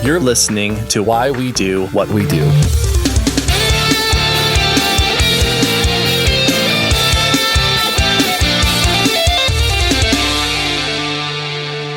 You're listening to Why We Do What We Do.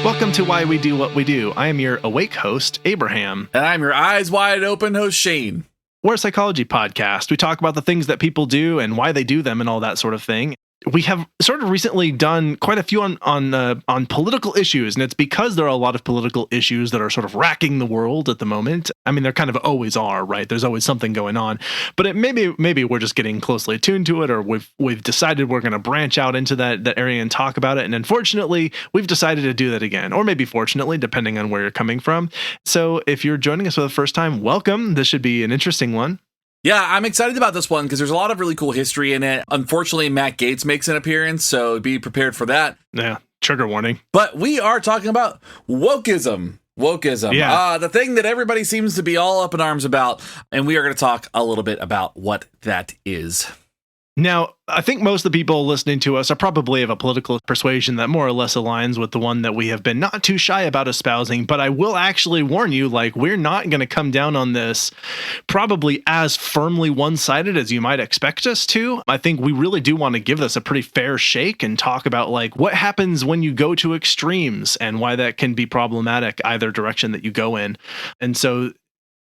Welcome to Why We Do What We Do. I am your awake host, Abraham. And I'm your eyes wide open host, Shane. We're a psychology podcast. We talk about the things that people do and why they do them and all that sort of thing. We have sort of recently done quite a few on political issues, and it's because there are a lot of political issues that are sort of racking the world at the moment. I mean, there kind of always are, right? There's always something going on, but maybe we're just getting closely attuned to it, or we've decided we're going to branch out into that area and talk about it. And unfortunately, we've decided to do that again, or maybe fortunately, depending on where you're coming from. So if you're joining us for the first time, welcome. This should be an interesting one. Yeah, I'm excited about this one because there's a lot of really cool history in it. Unfortunately, Matt Gaetz makes an appearance, so be prepared for that. Yeah, trigger warning. But we are talking about wokeism. Yeah. The thing that everybody seems to be all up in arms about, and we are going to talk a little bit about what that is. Now, I think most of the people listening to us are probably of a political persuasion that more or less aligns with the one that we have been not too shy about espousing, but I will actually warn you, we're not going to come down on this probably as firmly one-sided as you might expect us to. I think we really do want to give this a pretty fair shake and talk about what happens when you go to extremes and why that can be problematic either direction that you go in. And so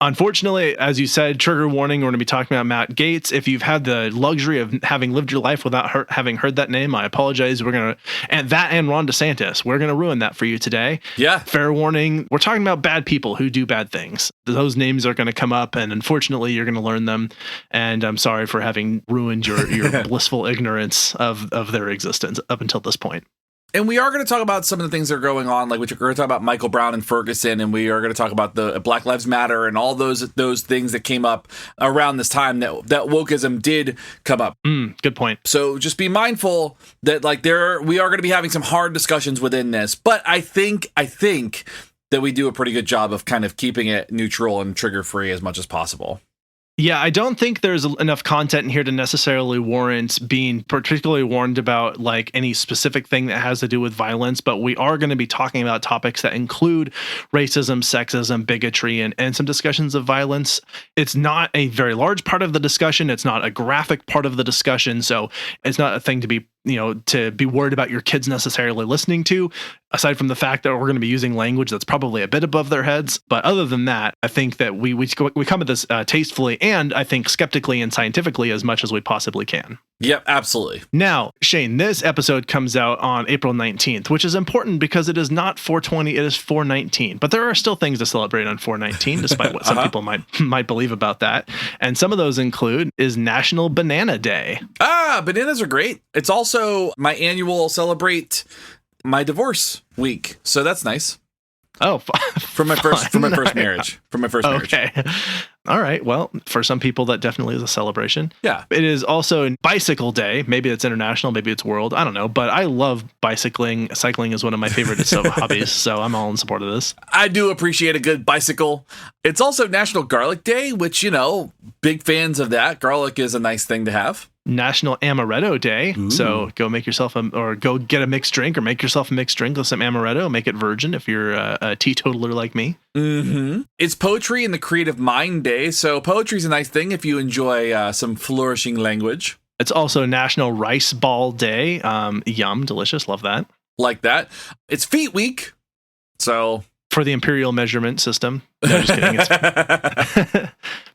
unfortunately, as you said, trigger warning, we're going to be talking about Matt Gaetz. If you've had the luxury of having lived your life without having heard that name, I apologize. We're going to, and Ron DeSantis, we're going to ruin that for you today. Yeah. Fair warning. We're talking about bad people who do bad things. Those names are going to come up, and unfortunately, you're going to learn them. And I'm sorry for having ruined your blissful ignorance of their existence up until this point. And we are going to talk about some of the things that are going on, we're going to talk about Michael Brown and Ferguson, and we are going to talk about the Black Lives Matter and all those things that came up around this time that wokeism did come up. Good point. So just be mindful that we are going to be having some hard discussions within this, but I think that we do a pretty good job of kind of keeping it neutral and trigger free as much as possible. Yeah, I don't think there's enough content in here to necessarily warrant being particularly warned about any specific thing that has to do with violence, but we are going to be talking about topics that include racism, sexism, bigotry, and some discussions of violence. It's not a very large part of the discussion. It's not a graphic part of the discussion, so it's not a thing to be worried about your kids necessarily listening to, aside from the fact that we're going to be using language that's probably a bit above their heads. But other than that, I think that we come at this tastefully and I think skeptically and scientifically as much as we possibly can. Yep, absolutely. Now, Shane, this episode comes out on April 19th, which is important because it is not 420, it is 419. But there are still things to celebrate on 419, despite what some people might believe about that. And some of those include is National Banana Day. Bananas are great. It's also my annual celebrate my divorce week. So that's nice. Oh, from my first marriage. Okay. All right. Well, for some people, that definitely is a celebration. Yeah. It is also Bicycle Day. Maybe it's international. Maybe it's world. I don't know. But I love bicycling. Cycling is one of my favorite hobbies. So I'm all in support of this. I do appreciate a good bicycle. It's also National Garlic Day, which, big fans of that. Garlic is a nice thing to have. National Amaretto Day. Ooh. So go make yourself go get a mixed drink or make yourself a mixed drink with some amaretto. Make it virgin if you're a teetotaler like me. Mm-hmm. It's Poetry and the Creative Mind Day. So poetry is a nice thing if you enjoy some flourishing language. It's also National Rice Ball Day. Yum, delicious. Love that. Like that. It's Feet Week. So for the imperial measurement system. No, just kidding. It's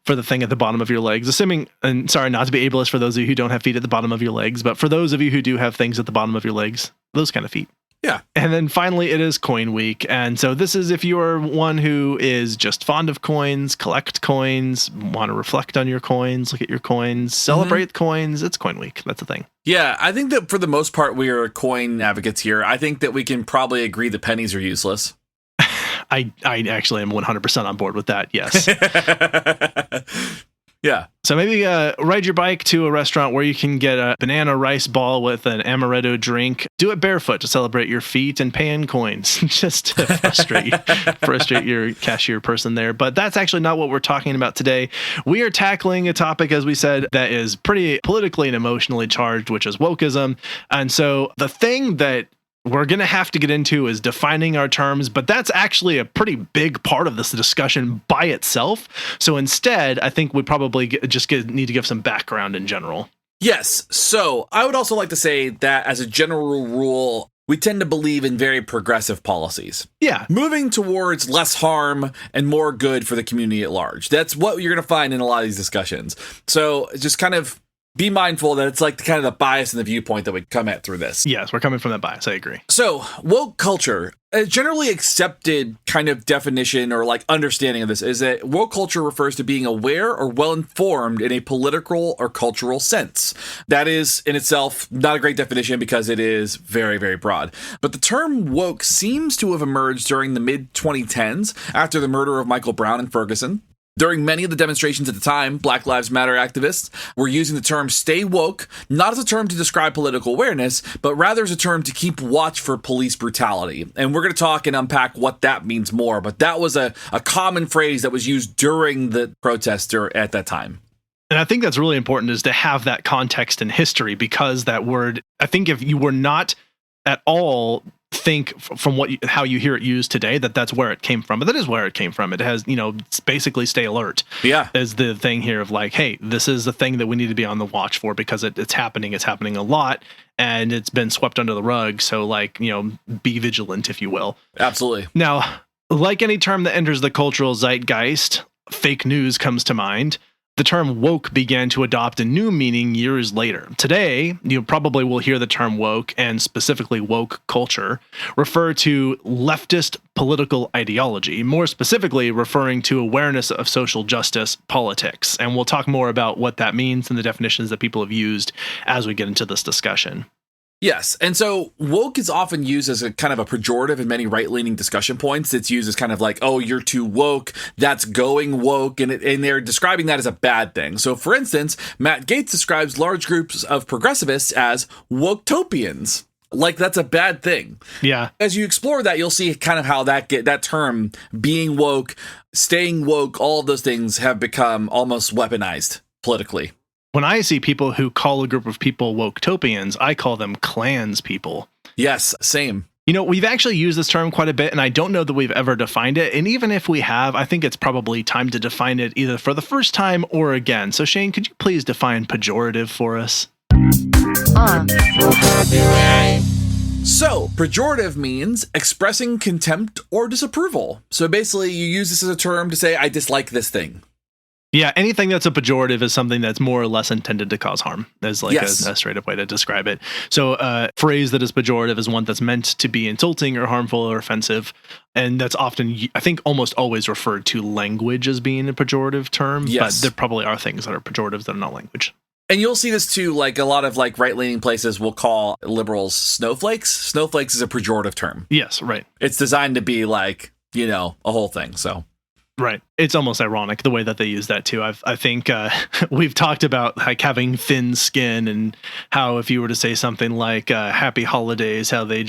for the thing at the bottom of your legs. Assuming, and sorry, not to be ableist for those of you who don't have feet at the bottom of your legs, but for those of you who do have things at the bottom of your legs, those kind of feet. Yeah. And then finally, it is Coin Week. And so this is if you are one who is just fond of coins, collect coins, want to reflect on your coins, look at your coins, celebrate coins. It's Coin Week. That's the thing. Yeah, I think that for the most part, we are coin advocates here. I think that we can probably agree that pennies are useless. I actually am 100% on board with that. Yes. Yeah. So maybe ride your bike to a restaurant where you can get a banana rice ball with an amaretto drink. Do it barefoot to celebrate your feet and pay in coins just to frustrate your cashier person there. But that's actually not what we're talking about today. We are tackling a topic, as we said, that is pretty politically and emotionally charged, which is wokeism. And so the thing that we're going to have to get into is defining our terms, but that's actually a pretty big part of this discussion by itself. So instead, I think we probably need to give some background in general. Yes. So I would also like to say that as a general rule, we tend to believe in very progressive policies. Yeah. Moving towards less harm and more good for the community at large. That's what you're going to find in a lot of these discussions. So just kind of be mindful that it's like kind of the bias and the viewpoint that we come at through this. Yes, we're coming from that bias. I agree. So woke culture, a generally accepted kind of definition or like understanding of this is that woke culture refers to being aware or well-informed in a political or cultural sense. That is in itself not a great definition because it is very, very broad. But the term woke seems to have emerged during the mid-2010s after the murder of Michael Brown in Ferguson. During many of the demonstrations at the time, Black Lives Matter activists were using the term stay woke, not as a term to describe political awareness, but rather as a term to keep watch for police brutality. And we're going to talk and unpack what that means more, but that was a common phrase that was used during the protest at that time. And I think that's really important, is to have that context in history, because that word, I think if you were not at all think from how you hear it used today, that's where it came from. But that is where it came from. It has, it's basically stay alert. Yeah. Is the thing here of like, hey, this is the thing that we need to be on the watch for, because it's happening. It's happening a lot, and it's been swept under the rug. So like, be vigilant, if you will. Absolutely. Now, like any term that enters the cultural zeitgeist, fake news comes to mind. The term woke began to adopt a new meaning years later. Today, you probably will hear the term woke, and specifically woke culture, refer to leftist political ideology, more specifically referring to awareness of social justice politics. And we'll talk more about what that means and the definitions that people have used as we get into this discussion. Yes. And so woke is often used as a kind of a pejorative in many right-leaning discussion points. It's used as kind of like, oh, you're too woke, that's going woke, and they're describing that as a bad thing. So for instance, Matt Gaetz describes large groups of progressivists as woketopians. Like that's a bad thing. Yeah. As you explore that, you'll see kind of how that term, being woke, staying woke, all of those things have become almost weaponized politically. When I see people who call a group of people woketopians, I call them clans people. Yes, same. We've actually used this term quite a bit, and I don't know that we've ever defined it. And even if we have, I think it's probably time to define it either for the first time or again. So Shane, could you please define pejorative for us? So, pejorative means expressing contempt or disapproval. So basically, you use this as a term to say, I dislike this thing. Yeah, anything that's a pejorative is something that's more or less intended to cause harm. Is like Yes. a straight up way to describe it. So a phrase that is pejorative is one that's meant to be insulting or harmful or offensive. And that's often, I think, almost always referred to language as being a pejorative term. Yes. But there probably are things that are pejoratives that are not language. And you'll see this too, like a lot of like right-leaning places will call liberals snowflakes. Snowflakes is a pejorative term. Yes, right. It's designed to be like, a whole thing, so. Right. It's almost ironic the way that they use that too. I think we've talked about like having thin skin, and how if you were to say something like happy holidays, how they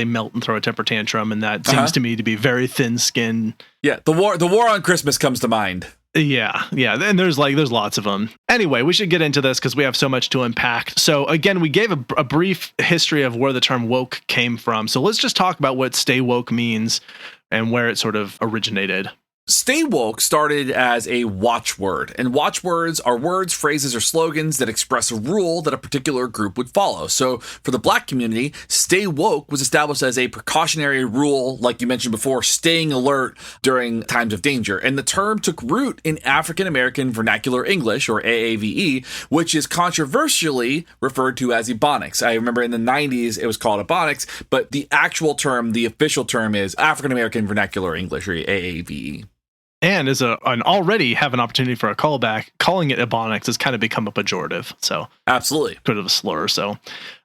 melt and throw a temper tantrum. And that seems to me to be very thin skin. Yeah. The war on Christmas comes to mind. Yeah. And there's lots of them. Anyway, we should get into this because we have so much to unpack. So again, we gave a brief history of where the term woke came from. So let's just talk about what stay woke means and where it sort of originated. Stay woke started as a watchword, and watchwords are words, phrases, or slogans that express a rule that a particular group would follow. So for the Black community, stay woke was established as a precautionary rule, like you mentioned before, staying alert during times of danger. And the term took root in African American Vernacular English, or AAVE, which is controversially referred to as Ebonics. I remember in the 90s it was called Ebonics, but the actual term, the official term, is African American Vernacular English, or AAVE. And as an already have an opportunity for a callback, calling it Ebonics has kind of become a pejorative. So absolutely, bit of a slur. So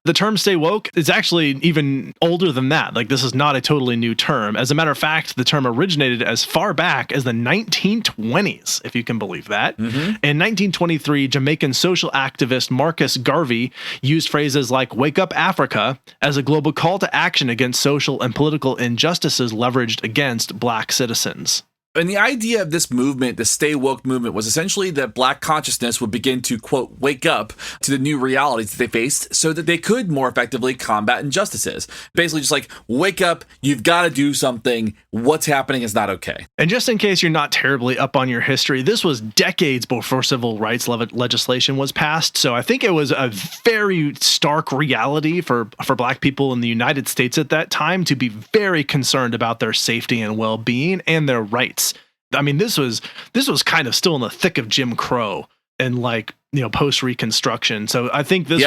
the term stay woke is actually even older than that. Like this is not a totally new term. As a matter of fact, the term originated as far back as the 1920s, if you can believe that. In 1923, Jamaican social activist Marcus Garvey used phrases like "Wake up Africa" as a global call to action against social and political injustices leveraged against Black citizens. And the idea of this movement, the Stay Woke movement, was essentially that Black consciousness would begin to, quote, wake up to the new realities that they faced so that they could more effectively combat injustices. Basically just like, wake up, you've got to do something, what's happening is not okay. And just in case you're not terribly up on your history, this was decades before civil rights legislation was passed, so I think it was a very stark reality for Black people in the United States at that time to be very concerned about their safety and well-being and their rights. I mean, this was kind of still in the thick of Jim Crow and like, you know, post Reconstruction. So I think this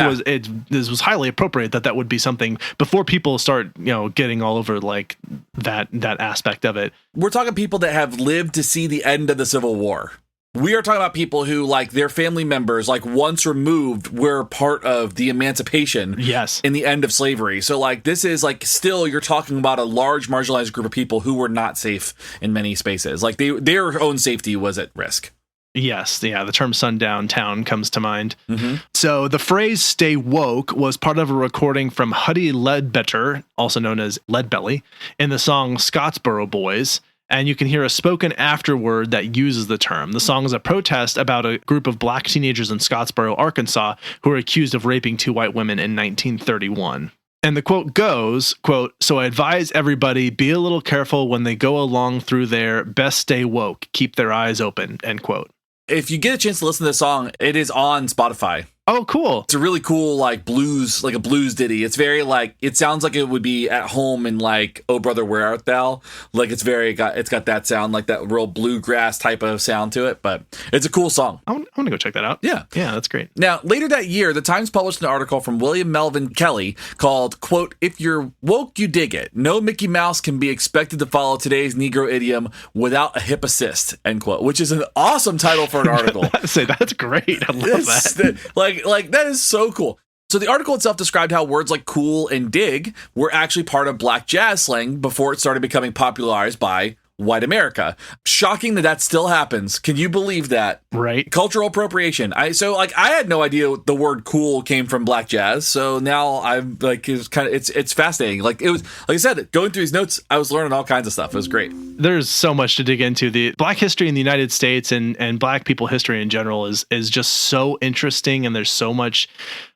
was highly appropriate that would be something before people start, you know, getting all over like that aspect of it. We're talking people that have lived to see the end of the Civil War. We are talking about people who, like, their family members, like, once removed, were part of the emancipation in the end of slavery. So, like, this is, like, still you're talking about a large marginalized group of people who were not safe in many spaces. Like, their own safety was at risk. Yes, yeah, the term sundown town comes to mind. Mm-hmm. So the phrase stay woke was part of a recording from Huddie Ledbetter, also known as Leadbelly, in the song Scottsboro Boys. And you can hear a spoken afterword that uses the term. The song is a protest about a group of Black teenagers in Scottsboro, Arkansas, who were accused of raping 2 white women in 1931. And the quote goes, quote, "So I advise everybody, be a little careful when they go along through there. Best stay woke. Keep their eyes open," end quote. If you get a chance to listen to this song, it is on Spotify. Oh, cool. It's a really cool, like, blues, like a blues ditty. It's very, like, it sounds like it would be at home in, like, Oh Brother, Where Art Thou? Like, it's got that sound, like that real bluegrass type of sound to it, but it's a cool song. I want to go check that out. Yeah. Yeah, that's great. Now, later that year, the Times published an article from William Melvin Kelly called, quote, "If you're woke, you dig it. No Mickey Mouse can be expected to follow today's Negro idiom without a hip assist," end quote, which is an awesome title for an article. That's great. I love that. Like that is so cool. So the article itself described how words like cool and dig were actually part of Black jazz slang before it started becoming popularized by white America. Shocking that still happens. Can you believe that? Right. Cultural appropriation. I had no idea the word cool came from Black jazz. So now I'm like, it's fascinating. Like, it was, like I said, going through these notes, I was learning all kinds of stuff. It was great. There's so much to dig into. The Black history in the United States and Black people history in general is just so interesting. And there's so much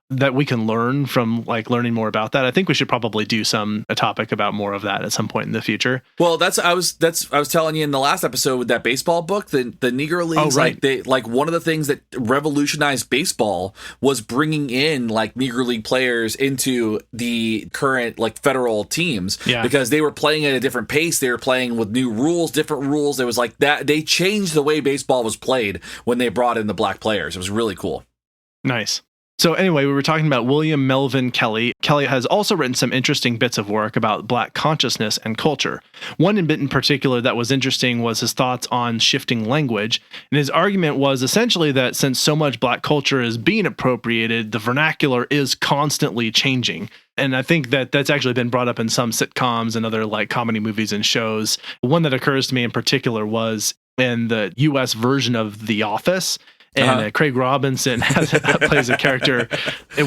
that we can learn from, like, learning more about that. I think we should probably do a topic about more of that at some point in the future. Well, I was telling you in the last episode with that baseball book, the Negro Leagues. Oh, right. Like one of the things that revolutionized baseball was bringing in, like, Negro League players into the current, like, federal teams. Yeah. Because they were playing at a different pace. They were playing with new rules, different rules. There was like that. They changed the way baseball was played when they brought in the Black players. It was really cool. Nice. So anyway, we were talking about William Melvin Kelly. Kelly has also written some interesting bits of work about Black consciousness and culture. One bit in particular that was interesting was his thoughts on shifting language. And his argument was essentially that since so much Black culture is being appropriated, the vernacular is constantly changing. And I think that that's actually been brought up in some sitcoms and other, like, comedy movies and shows. One that occurs to me in particular was in the US version of The Office. And Craig Robinson plays a character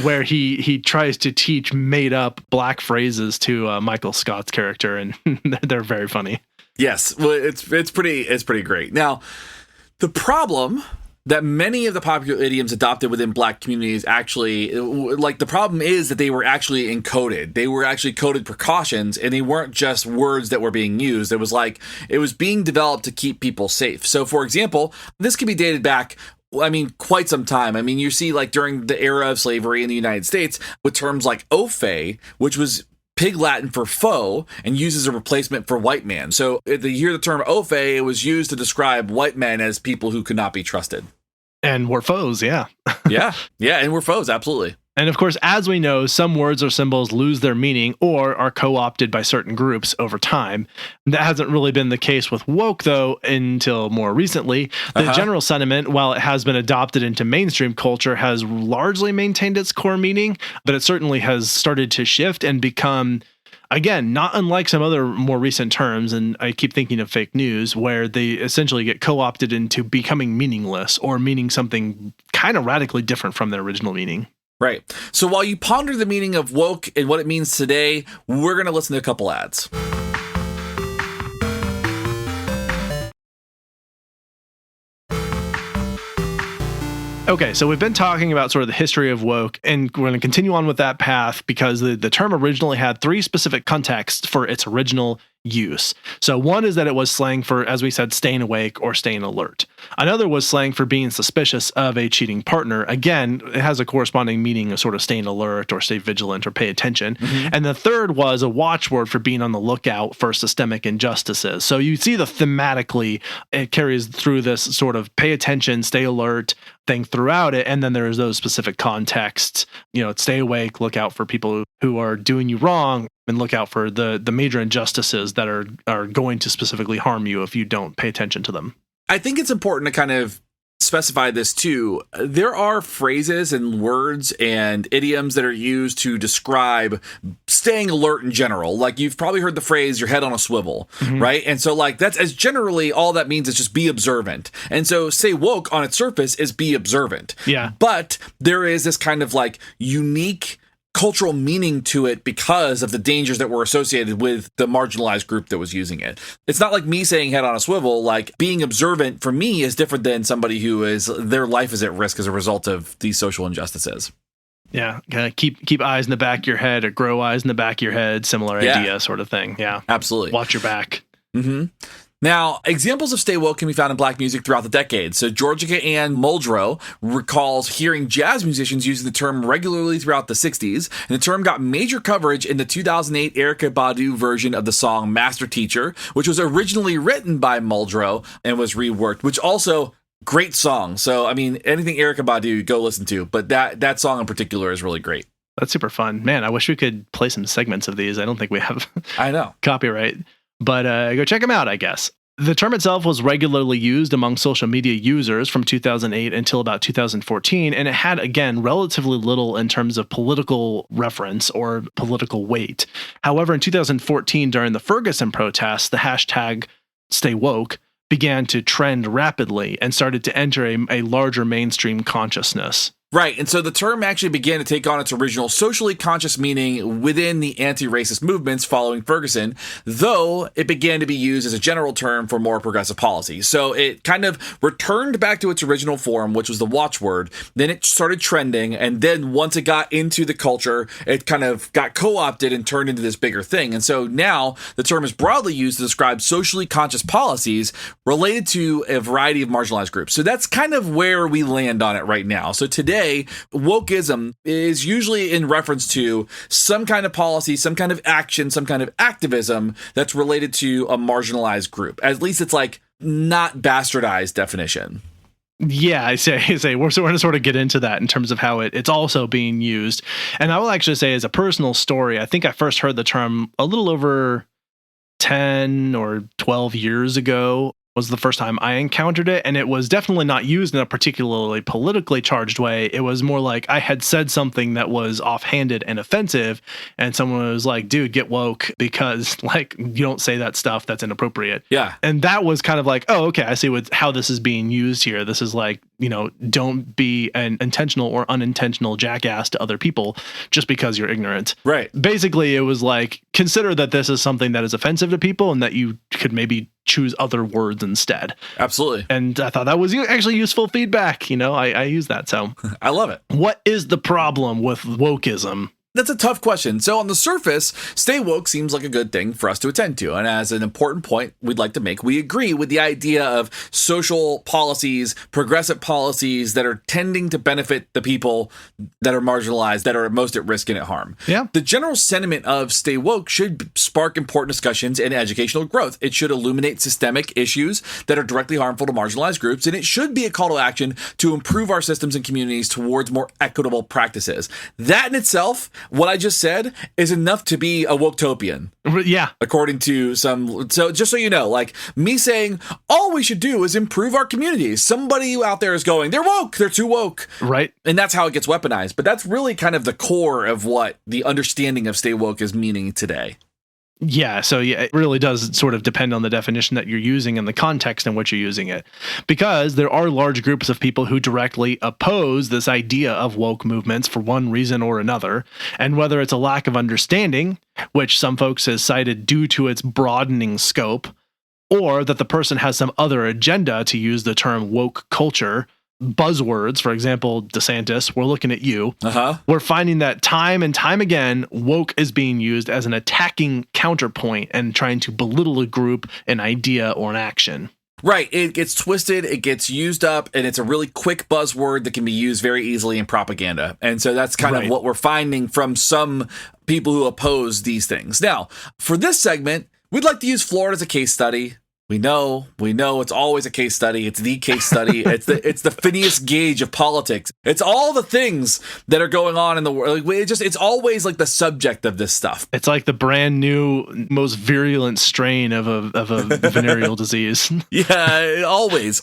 where he tries to teach made up Black phrases to Michael Scott's character, and they're very funny. Yes, well, it's pretty great. Now, the problem that many of the popular idioms adopted within Black communities actually, like, the problem is that they were actually encoded. They were actually coded precautions, and they weren't just words that were being used. It was being developed to keep people safe. So, for example, this can be dated back, I mean, quite some time. I mean, you see, like, during the era of slavery in the United States with terms like au fait, which was Pig Latin for foe and used as a replacement for white man. So you hear the term au fait, it was used to describe white men as people who could not be trusted. And were foes, yeah. Yeah, and we're foes, absolutely. And of course, as we know, some words or symbols lose their meaning or are co-opted by certain groups over time. That hasn't really been the case with woke, though, until more recently. The general sentiment, while it has been adopted into mainstream culture, has largely maintained its core meaning, but it certainly has started to shift and become, again, not unlike some other more recent terms, and I keep thinking of fake news, where they essentially get co-opted into becoming meaningless or meaning something kind of radically different from their original meaning. Right. So while you ponder the meaning of woke and what it means today, we're going to listen to a couple ads. Okay, so we've been talking about sort of the history of woke, and we're going to continue on with that path because the term originally had three specific contexts for its original use. So one is that it was slang for, as we said, staying awake or staying alert. Another was slang for being suspicious of a cheating partner. Again, it has a corresponding meaning of sort of staying alert or stay vigilant or pay attention. And the third was a watchword for being on the lookout for systemic injustices. So you see the thematically, it carries through this sort of pay attention, stay alert thing throughout it. And then there's those specific contexts, stay awake, look out for people who are doing you wrong, and look out for the major injustices that are going to specifically harm you if you don't pay attention to them. I think it's important to kind of specify this too. There are phrases and words and idioms that are used to describe staying alert in general. Like you've probably heard the phrase your head on a swivel, right? And so like that's as generally all that means is just be observant. And so say woke on its surface is be observant. Yeah. But there is this kind of like unique cultural meaning to it because of the dangers that were associated with the marginalized group that was using it. It's not like me saying head on a swivel. Like being observant for me is different than somebody who is their life is at risk as a result of these social injustices. Yeah, keep eyes in the back of your head or grow eyes in the back of your head. Similar idea sort of thing. Yeah, absolutely. Watch your back. Now, examples of stay woke can be found in black music throughout the decades. So Georgia Ann Muldrow recalls hearing jazz musicians using the term regularly throughout the 60s, and the term got major coverage in the 2008 Erykah Badu version of the song Master Teacher, which was originally written by Muldrow and was reworked, which also great song. So, I mean, anything Erykah Badu, go listen to, but that song in particular is really great. That's super fun. Man, I wish we could play some segments of these. I don't think we have I know copyright. But go check them out, I guess. The term itself was regularly used among social media users from 2008 until about 2014, and it had, again, relatively little in terms of political reference or political weight. However, in 2014, during the Ferguson protests, the hashtag #StayWoke began to trend rapidly and started to enter a larger mainstream consciousness. Right, and so the term actually began to take on its original socially conscious meaning within the anti-racist movements following Ferguson, though it began to be used as a general term for more progressive policy. So it kind of returned back to its original form, which was the watchword, then it started trending, and then once it got into the culture, it kind of got co-opted and turned into this bigger thing. And so now the term is broadly used to describe socially conscious policies related to a variety of marginalized groups. So that's kind of where we land on it right now. So today, wokeism is usually in reference to some kind of policy, some kind of action, some kind of activism that's related to a marginalized group. At least it's like not bastardized definition. Yeah, I say we're going to sort of get into that in terms of how it's also being used. And I will actually say, as a personal story, I think I first heard the term a little over 10 or 12 years ago. Was the first time I encountered it, and it was definitely not used in a particularly politically charged way. It was more like I had said something that was offhanded and offensive, and someone was like, dude, get woke, because like you don't say that stuff, that's inappropriate. Yeah. And that was kind of like, oh, okay, I see how this is being used here. This is like, don't be an intentional or unintentional jackass to other people just because you're ignorant. Right. Basically, it was like, consider that this is something that is offensive to people and that you could maybe choose other words instead. Absolutely. And I thought that was actually useful feedback. I use that. So I love it. What is the problem with wokeism? That's a tough question. So on the surface, stay woke seems like a good thing for us to attend to. And as an important point we'd like to make, we agree with the idea of social policies, progressive policies that are tending to benefit the people that are marginalized, that are most at risk and at harm. Yeah. The general sentiment of stay woke should spark important discussions and educational growth. It should illuminate systemic issues that are directly harmful to marginalized groups, and it should be a call to action to improve our systems and communities towards more equitable practices. That in itself, what I just said, is enough to be a woketopian. Yeah. According to some. So just so you know, like me saying, all we should do is improve our communities. Somebody out there is going, they're woke. They're too woke. Right. And that's how it gets weaponized. But that's really kind of the core of what the understanding of stay woke is meaning today. Yeah, so yeah, it really does sort of depend on the definition that you're using and the context in which you're using it. Because there are large groups of people who directly oppose this idea of woke movements for one reason or another. And whether it's a lack of understanding, which some folks have cited due to its broadening scope, or that the person has some other agenda, to use the term woke culture, buzzwords, for example, DeSantis, we're looking at you. Uh-huh. We're finding that time and time again, woke is being used as an attacking counterpoint and trying to belittle a group, an idea, or an action. Right. It gets twisted, it gets used up, and it's a really quick buzzword that can be used very easily in propaganda. And so that's kind of what we're finding from some people who oppose these things. Now, for this segment, we'd like to use Florida as a case study. We know it's always a case study. It's the case study. It's the Phineas Gage of politics. It's all the things that are going on in the world. It's always like the subject of this stuff. It's like the brand new, most virulent strain of a venereal disease. Yeah, always.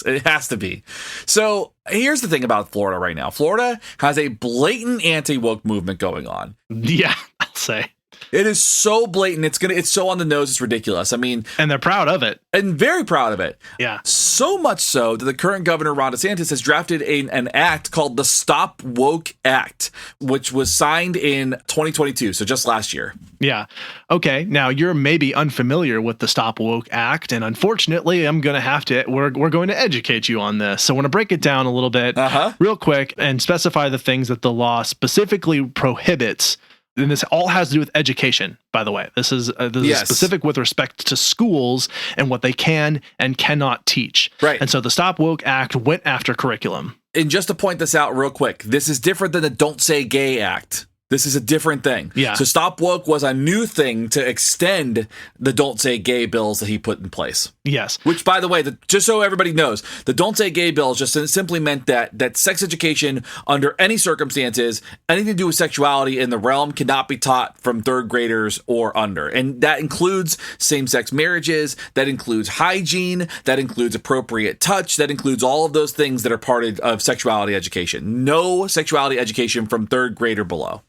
It has to be. So here's the thing about Florida right now. Florida has a blatant anti-woke movement going on. Yeah, I'll say. It is so blatant. It's so on the nose. It's ridiculous. I mean, and they're proud of it. And very proud of it. Yeah. So much so that the current governor, Ron DeSantis, has drafted an act called the Stop Woke Act, which was signed in 2022. So just last year. Yeah. Okay. Now you're maybe unfamiliar with the Stop Woke Act, and unfortunately, we're going to educate you on this. So I want to break it down a little bit, real quick, and specify the things that the law specifically prohibits. And this all has to do with education, by the way. This is specific with respect to schools and what they can and cannot teach. Right. And so the Stop Woke Act went after curriculum. And just to point this out real quick, this is different than the Don't Say Gay Act. This is a different thing. Yeah. So Stop Woke was a new thing to extend the Don't Say Gay bills that he put in place. Yes. Which, by the way, just so everybody knows, the Don't Say Gay bills just simply meant that sex education under any circumstances, anything to do with sexuality in the realm cannot be taught from third graders or under. And that includes same-sex marriages, that includes hygiene, that includes appropriate touch, that includes all of those things that are part of sexuality education. No sexuality education from third grade or below.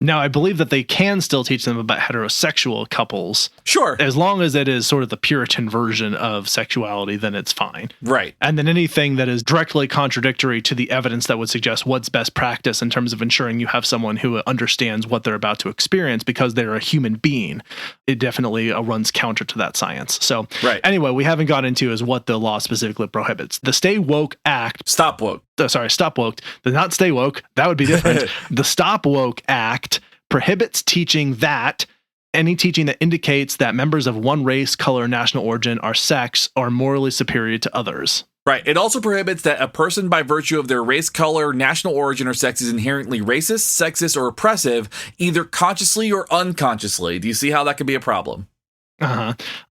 Now, I believe that they can still teach them about heterosexual couples. Sure. As long as it is sort of the Puritan version of sexuality, then it's fine. Right. And then anything that is directly contradictory to the evidence that would suggest what's best practice in terms of ensuring you have someone who understands what they're about to experience because they're a human being, it definitely runs counter to that science. So anyway, we haven't got into is what the law specifically prohibits. The Stay Woke Act. Stop Woke. Stop Woke. Not Stay Woke. That would be different. The Stop Woke Act prohibits teaching that any teaching that indicates that members of one race, color, national origin, or sex are morally superior to others. Right. It also prohibits that a person by virtue of their race, color, national origin, or sex is inherently racist, sexist, or oppressive, either consciously or unconsciously. Do you see how that could be a problem?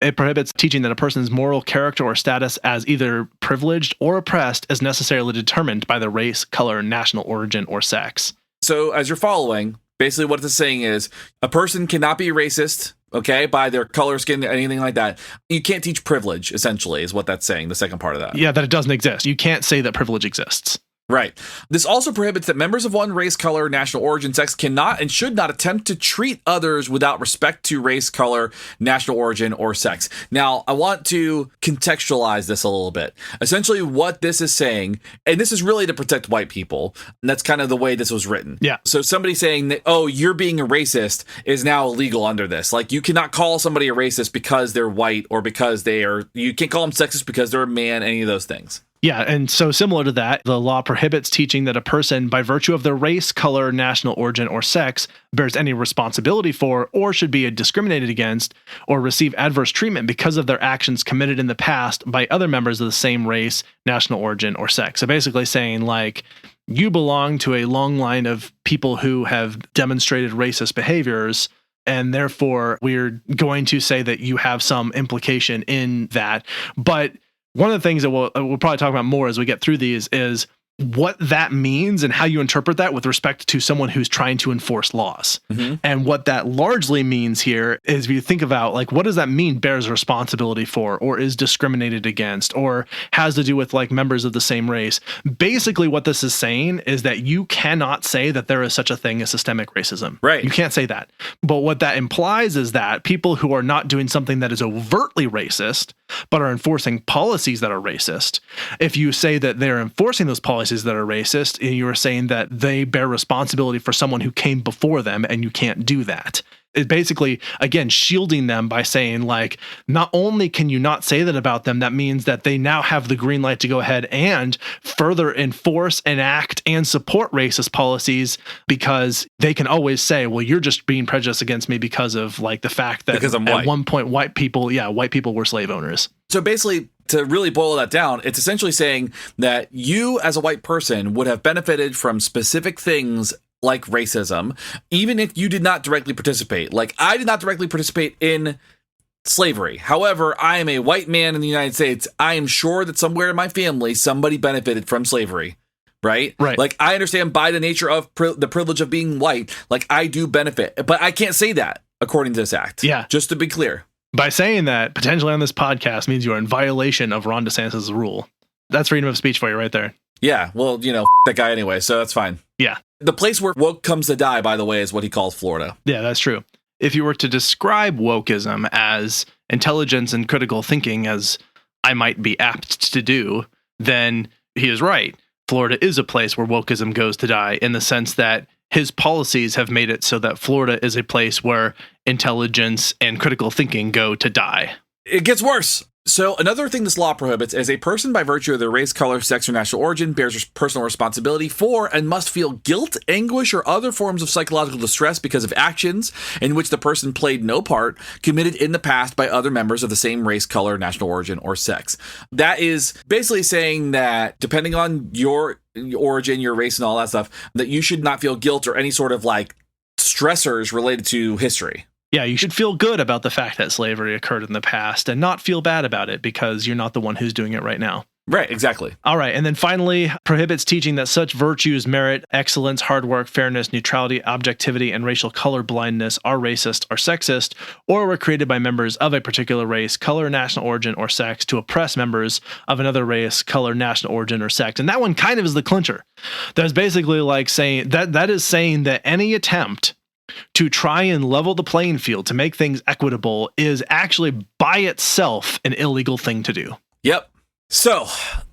It prohibits teaching that a person's moral character or status as either privileged or oppressed is necessarily determined by their race, color, national origin, or sex. So as you're following, basically what it's saying is a person cannot be racist, okay, by their color, skin, anything like that. You can't teach privilege, essentially, is what that's saying, the second part of that. Yeah, that it doesn't exist. You can't say that privilege exists. Right. This also prohibits that members of one race, color, national origin, sex cannot and should not attempt to treat others without respect to race, color, national origin, or sex. Now, I want to contextualize this a little bit. Essentially, what this is saying, and this is really to protect white people, and that's kind of the way this was written. Yeah. So somebody saying that, oh, you're being a racist is now illegal under this. Like, you cannot call somebody a racist because they're white or because you can't call them sexist because they're a man, any of those things. Yeah, and so similar to that, the law prohibits teaching that a person, by virtue of their race, color, national origin, or sex, bears any responsibility for or should be discriminated against or receive adverse treatment because of their actions committed in the past by other members of the same race, national origin, or sex. So basically saying, like, you belong to a long line of people who have demonstrated racist behaviors, and therefore we're going to say that you have some implication in that. But one of the things that we'll probably talk about more as we get through these is what that means and how you interpret that with respect to someone who's trying to enforce laws. Mm-hmm. And what that largely means here is if you think about, like, what does that mean bears responsibility for or is discriminated against or has to do with, like, members of the same race? Basically, what this is saying is that you cannot say that there is such a thing as systemic racism. Right. You can't say that. But what that implies is that people who are not doing something that is overtly racist, but are enforcing policies that are racist, if you say that they're enforcing those policies that are racist, you are saying that they bear responsibility for someone who came before them, and you can't do that. It basically, again, shielding them by saying, like, not only can you not say that about them, that means that they now have the green light to go ahead and further enforce, enact, and support racist policies, because they can always say, well, you're just being prejudiced against me because of, like, the fact that because I'm at white. one point white people were slave owners. So basically, to really boil that down, it's essentially saying that you as a white person would have benefited from specific things like racism, even if you did not directly participate. Like, I did not directly participate in slavery. However, I am a white man in the United States. I am sure that somewhere in my family, somebody benefited from slavery. Right? Right. Like, I understand by the nature of the privilege of being white, like, I do benefit, but I can't say that according to this act. Yeah. Just to be clear. By saying that potentially on this podcast means you are in violation of Ron DeSantis' rule. That's freedom of speech for you right there. Yeah. Well, that guy anyway, so that's fine. Yeah. The place where woke comes to die, by the way, is what he calls Florida. Yeah, that's true. If you were to describe wokeism as intelligence and critical thinking, as I might be apt to do, then he is right. Florida is a place where wokeism goes to die, in the sense that his policies have made it so that Florida is a place where intelligence and critical thinking go to die. It gets worse. So another thing this law prohibits is a person by virtue of their race, color, sex, or national origin bears personal responsibility for and must feel guilt, anguish, or other forms of psychological distress because of actions in which the person played no part committed in the past by other members of the same race, color, national origin, or sex. That is basically saying that depending on your origin, your race, and all that stuff, that you should not feel guilt or any sort of like stressors related to history. Yeah, you should feel good about the fact that slavery occurred in the past and not feel bad about it because you're not the one who's doing it right now. Right, exactly. All right, and then finally, prohibits teaching that such virtues, merit, excellence, hard work, fairness, neutrality, objectivity, and racial color blindness are racist, are sexist, or were created by members of a particular race, color, national origin, or sex to oppress members of another race, color, national origin, or sex. And that one kind of is the clincher. That's basically like saying that is saying that any attempt to try and level the playing field to make things equitable is actually by itself an illegal thing to do. Yep. So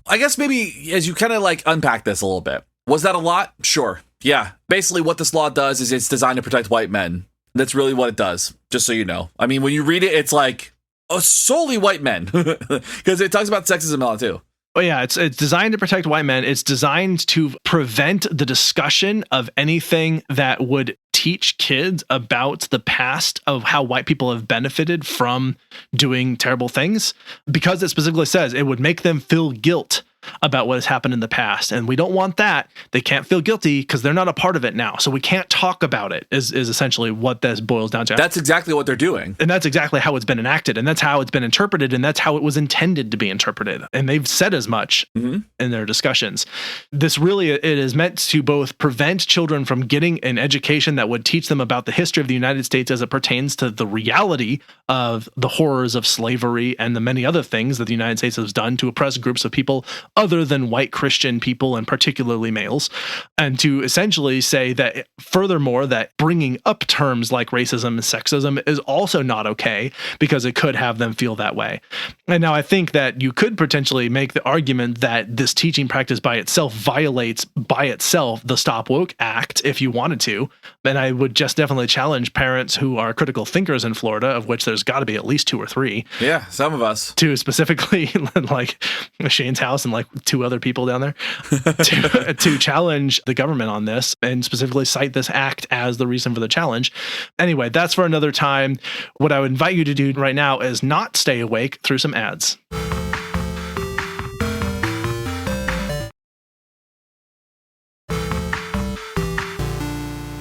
I guess maybe as you kind of like unpack this a little bit, was that a lot? Sure. Yeah. Basically what this law does is it's designed to protect white men. That's really what it does. Just so you know. I mean, when you read it, it's like solely white men because it talks about sexism a lot too. Oh yeah, it's designed to protect white men. It's designed to prevent the discussion of anything that would teach kids about the past of how white people have benefited from doing terrible things, because it specifically says it would make them feel guilt about what has happened in the past. And we don't want that. They can't feel guilty because they're not a part of it now. So we can't talk about it is essentially what this boils down to. That's exactly what they're doing. And that's exactly how it's been enacted. And that's how it's been interpreted. And that's how it was intended to be interpreted. And they've said as much in their discussions. This really, it is meant to both prevent children from getting an education that would teach them about the history of the United States as it pertains to the reality of the horrors of slavery and the many other things that the United States has done to oppress groups of people other than white Christian people and particularly males, and to essentially say that furthermore that bringing up terms like racism and sexism is also not okay because it could have them feel that way. And now I think that you could potentially make the argument that this teaching practice by itself violates by itself the Stop Woke Act if you wanted to. And I would just definitely challenge parents who are critical thinkers in Florida, of which there's got to be at least 2 or 3. Yeah, some of us. To specifically like Shane's house and like 2 other people down there to challenge the government on this and specifically cite this act as the reason for the challenge. Anyway, that's for another time. What I would invite you to do right now is not stay awake through some ads.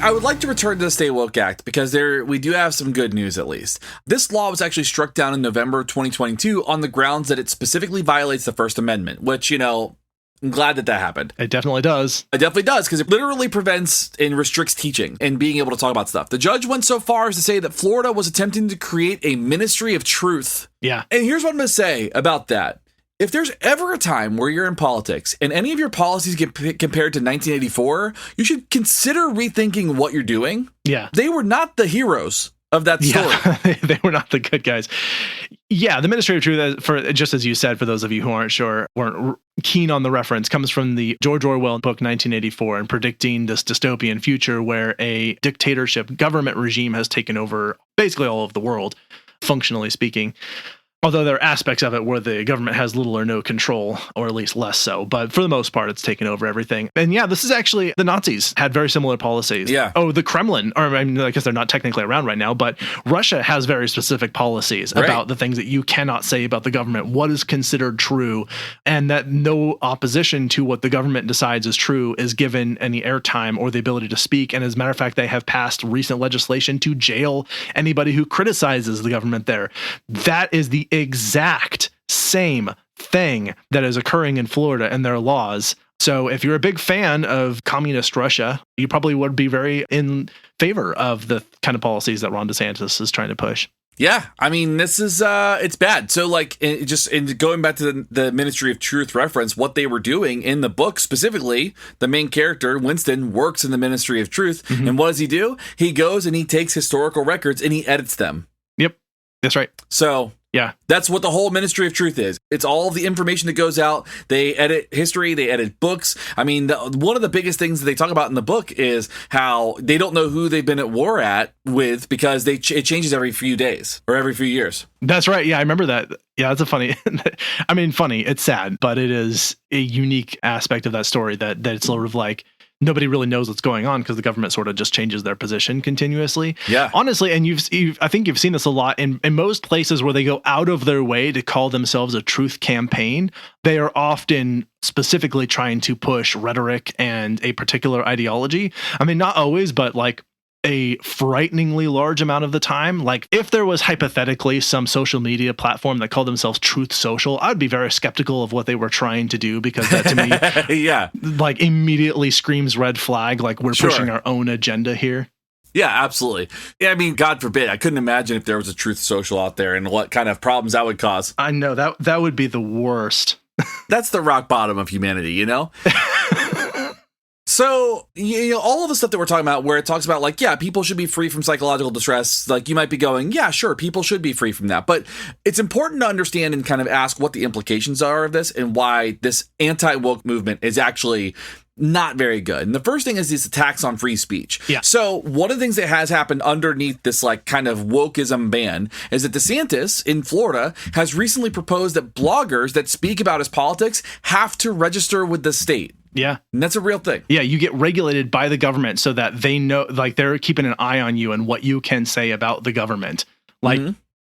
I would like to return to the Stay Woke Act because we do have some good news at least. This law was actually struck down in November 2022 on the grounds that it specifically violates the First Amendment, which, I'm glad that happened. It definitely does. It definitely does because it literally prevents and restricts teaching and being able to talk about stuff. The judge went so far as to say that Florida was attempting to create a ministry of truth. Yeah. And here's what I'm going to say about that. If there's ever a time where you're in politics and any of your policies get compared to 1984, you should consider rethinking what you're doing. Yeah. They were not the heroes of that story. Yeah, they were not the good guys. Yeah, the Ministry of Truth, for just as you said, for those of you who weren't keen on the reference, comes from the George Orwell book 1984 and predicting this dystopian future where a dictatorship government regime has taken over basically all of the world, functionally speaking. Although there are aspects of it where the government has little or no control, or at least less so. But for the most part, it's taken over everything. And yeah, this is actually, the Nazis had very similar policies. Yeah. Oh, the Kremlin, or I mean, I guess they're not technically around right now, but Russia has very specific policies about the things that you cannot say about the government, what is considered true, and that no opposition to what the government decides is true is given any airtime or the ability to speak. And as a matter of fact, they have passed recent legislation to jail anybody who criticizes the government there. That is the exact same thing that is occurring in Florida and their laws. So if you're a big fan of communist Russia, you probably would be very in favor of the kind of policies that Ron DeSantis is trying to push. Yeah, I mean, this is, it's bad. So, like, going back to the Ministry of Truth reference, what they were doing in the book, specifically, the main character, Winston, works in the Ministry of Truth. Mm-hmm. And what does he do? He goes and he takes historical records and he edits them. Yep, that's right. So... yeah, that's what the whole Ministry of Truth is. It's all of the information that goes out. They edit history. They edit books. I mean, one of the biggest things that they talk about in the book is how they don't know who they've been at war with because it changes every few days or every few years. That's right. Yeah, I remember that. Yeah, it's a funny. I mean, funny. It's sad, but it is a unique aspect of that story that it's sort of like, nobody really knows what's going on because the government sort of just changes their position continuously. Yeah, honestly, and I think you've seen this a lot in most places where they go out of their way to call themselves a truth campaign. They are often specifically trying to push rhetoric and a particular ideology. I mean, not always, but like a frighteningly large amount of the time. Like if there was hypothetically some social media platform that called themselves Truth Social, I'd be very skeptical of what they were trying to do because that to me, yeah, like immediately screams red flag. Like we're pushing our own agenda here. Yeah, absolutely. Yeah, I mean, God forbid. I couldn't imagine if there was a Truth Social out there and what kind of problems that would cause. I know that would be the worst. That's the rock bottom of humanity, you know? So, you know, all of the stuff that we're talking about where it talks about like, yeah, people should be free from psychological distress. Like you might be going, yeah, sure, people should be free from that. But it's important to understand and kind of ask what the implications are of this and why this anti-woke movement is actually not very good. And the first thing is these attacks on free speech. Yeah. So one of the things that has happened underneath this like kind of wokeism ban is that DeSantis in Florida has recently proposed that bloggers that speak about his politics have to register with the state. Yeah. And that's a real thing. Yeah. You get regulated by the government so that they know, like they're keeping an eye on you and what you can say about the government. Like,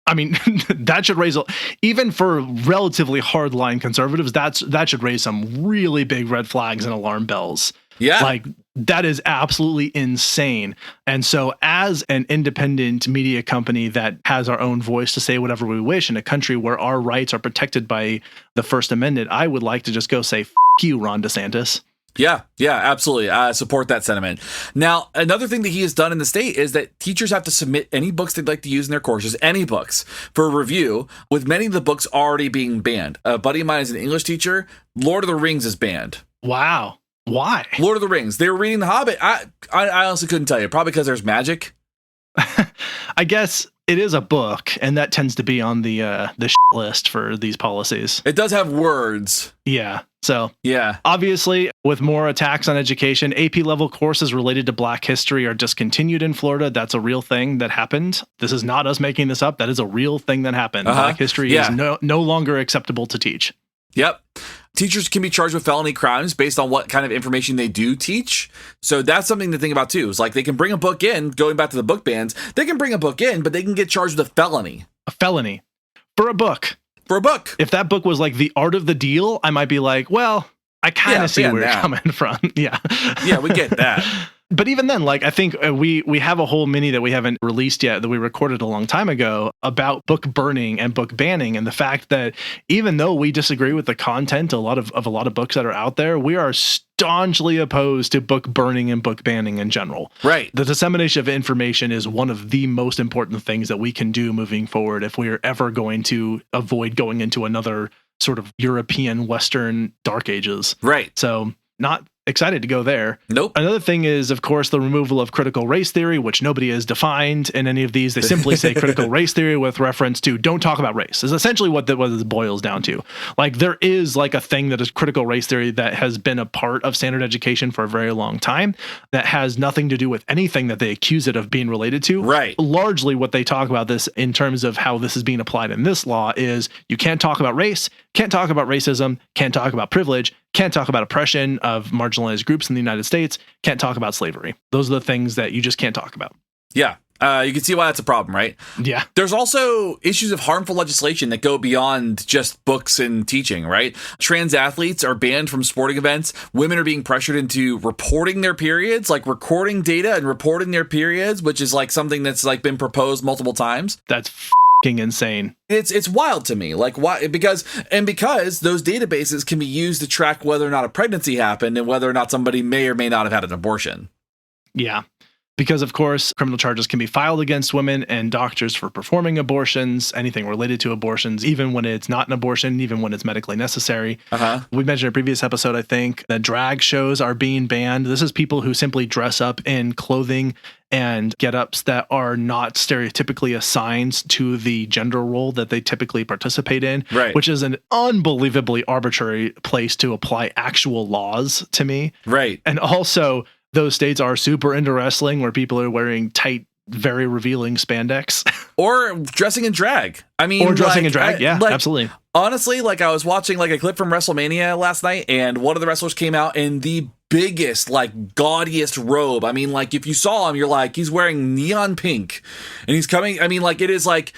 I mean, that should raise, even for relatively hardline conservatives, that should raise some really big red flags and alarm bells. Yeah. Like that is absolutely insane. And so as an independent media company that has our own voice to say whatever we wish in a country where our rights are protected by the First Amendment, I would like to just go say, F you, Ron DeSantis. Yeah, absolutely. I support that sentiment. Now, another thing that he has done in the state is that teachers have to submit any books they'd like to use in their courses, any books, for review, with many of the books already being banned. A buddy of mine is an English teacher. Lord of the Rings is banned. Wow. Why? Lord of the Rings. They were reading The Hobbit. I honestly couldn't tell you. Probably because there's magic. I guess it is a book, and that tends to be on the list for these policies. It does have words. Yeah. So, yeah, obviously, with more attacks on education, AP level courses related to Black history are discontinued in Florida. That's a real thing that happened. This is not us making this up. That is a real thing that happened. Black history is no longer acceptable to teach. Yep. Teachers can be charged with felony crimes based on what kind of information they do teach. So that's something to think about, too. It's like they can bring a book in, going back to the book bans, they can bring a book in, but they can get charged with a felony. A felony for a book. For a book. If that book was like The Art of the Deal, I might be like, well, I kind of see where you're coming from. Yeah. Yeah, we get that. But even then, like, I think we have a whole mini that we haven't released yet that we recorded a long time ago about book burning and book banning, and the fact that even though we disagree with the content of a lot of books that are out there, we are staunchly opposed to book burning and book banning in general. Right. The dissemination of information is one of the most important things that we can do moving forward if we are ever going to avoid going into another sort of European Western Dark Ages. Right. So not excited to go there. Nope. Another thing is, of course, the removal of critical race theory, which nobody has defined in any of these. They simply say critical race theory with reference to don't talk about race is essentially what this boils down to. Like there is like a thing that is critical race theory that has been a part of standard education for a very long time that has nothing to do with anything that they accuse it of being related to. Right. Largely what they talk about this in terms of how this is being applied in this law is you can't talk about race, can't talk about racism, can't talk about privilege, can't talk about oppression of marginalized groups in the United States, can't talk about slavery. Those are the things that you just can't talk about. Yeah. You can see why that's a problem, right? Yeah. There's also issues of harmful legislation that go beyond just books and teaching, right? Trans athletes are banned from sporting events. Women are being pressured into reporting their periods, like recording data and reporting their periods, which is like something that's like been proposed multiple times. That's insane. It's wild to me. Like why? Because those databases can be used to track whether or not a pregnancy happened and whether or not somebody may or may not have had an abortion. Yeah. Because, of course, criminal charges can be filed against women and doctors for performing abortions, anything related to abortions, even when it's not an abortion, even when it's medically necessary. We mentioned in a previous episode, I think, that drag shows are being banned. This is people who simply dress up in clothing and get-ups that are not stereotypically assigned to the gender role that they typically participate in, right, which is an unbelievably arbitrary place to apply actual laws to me. Right. And also, those states are super into wrestling where people are wearing tight, very revealing spandex. Or dressing in drag. I mean, or dressing in drag. Yeah, absolutely. Honestly, like I was watching like a clip from WrestleMania last night, and one of the wrestlers came out in the biggest, like gaudiest robe. I mean, like if you saw him, you're like, he's wearing neon pink and he's coming. I mean, like it is like,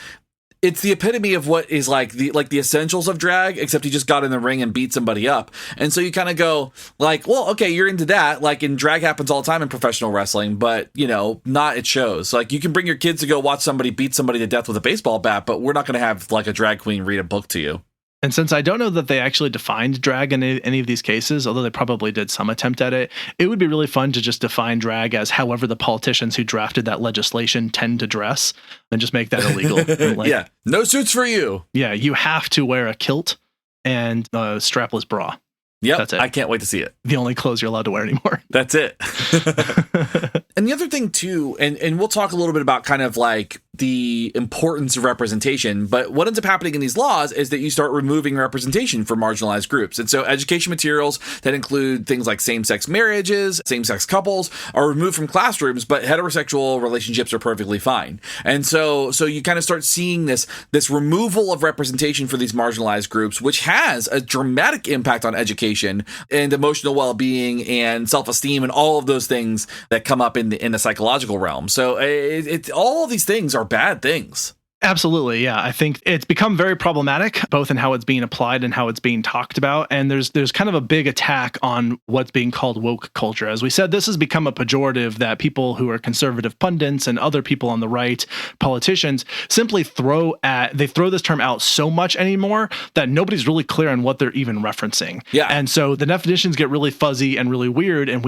it's the epitome of what is like the essentials of drag, except he just got in the ring and beat somebody up. And so you kind of go like, well, okay, you're into that. Like, and drag happens all the time in professional wrestling, but you know, not at shows. Like you can bring your kids to go watch somebody beat somebody to death with a baseball bat, but we're not going to have like a drag queen read a book to you. And since I don't know that they actually defined drag in any of these cases, although they probably did some attempt at it, it would be really fun to just define drag as however the politicians who drafted that legislation tend to dress and just make that illegal. Like, yeah. No suits for you. Yeah. You have to wear a kilt and a strapless bra. Yep. That's it. I can't wait to see it. The only clothes you're allowed to wear anymore. That's it. And the other thing too, and we'll talk a little bit about kind of like the importance of representation, but what ends up happening in these laws is that you start removing representation for marginalized groups. And so education materials that include things like same-sex marriages, same-sex couples are removed from classrooms, but heterosexual relationships are perfectly fine. And so you kind of start seeing this removal of representation for these marginalized groups, which has a dramatic impact on education and emotional well-being and self-esteem and all of those things that come up in the psychological realm. So all of these things are bad things. Absolutely. Yeah. I think it's become very problematic, both in how it's being applied and how it's being talked about. And there's kind of a big attack on what's being called woke culture. As we said, this has become a pejorative that people who are conservative pundits and other people on the right, politicians, simply throw this term out so much anymore that nobody's really clear on what they're even referencing. Yeah. And so the definitions get really fuzzy and really weird. And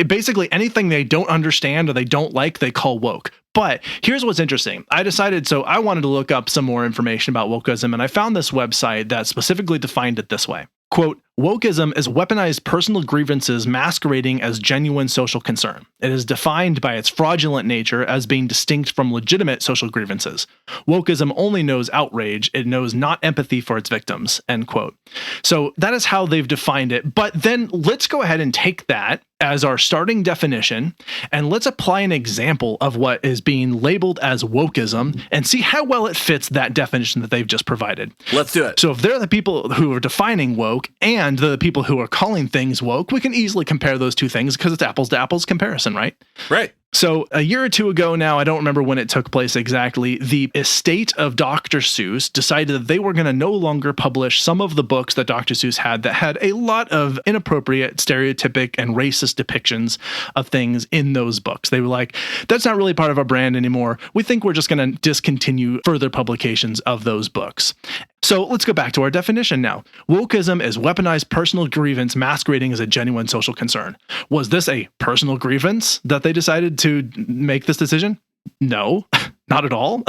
basically anything they don't understand or they don't like, they call woke. But here's what's interesting. I wanted to look up some more information about wokeism, and I found this website that specifically defined it this way. Quote, wokeism is weaponized personal grievances masquerading as genuine social concern. It is defined by its fraudulent nature as being distinct from legitimate social grievances. Wokeism only knows outrage. It knows not empathy for its victims, end quote. So that is how they've defined it. But then let's go ahead and take that as our starting definition, and let's apply an example of what is being labeled as wokeism and see how well it fits that definition that they've just provided. Let's do it. So if they're the people who are defining woke and the people who are calling things woke, we can easily compare those two things because it's apples to apples comparison, right? Right. So a year or two ago now, I don't remember when it took place exactly, the estate of Dr. Seuss decided that they were going to no longer publish some of the books that Dr. Seuss had that had a lot of inappropriate, stereotypic, and racist depictions of things in those books. They were like, that's not really part of our brand anymore. We think we're just going to discontinue further publications of those books. So let's go back to our definition now. Wokeism is weaponized personal grievance masquerading as a genuine social concern. Was this a personal grievance that they decided to make this decision? No, not at all.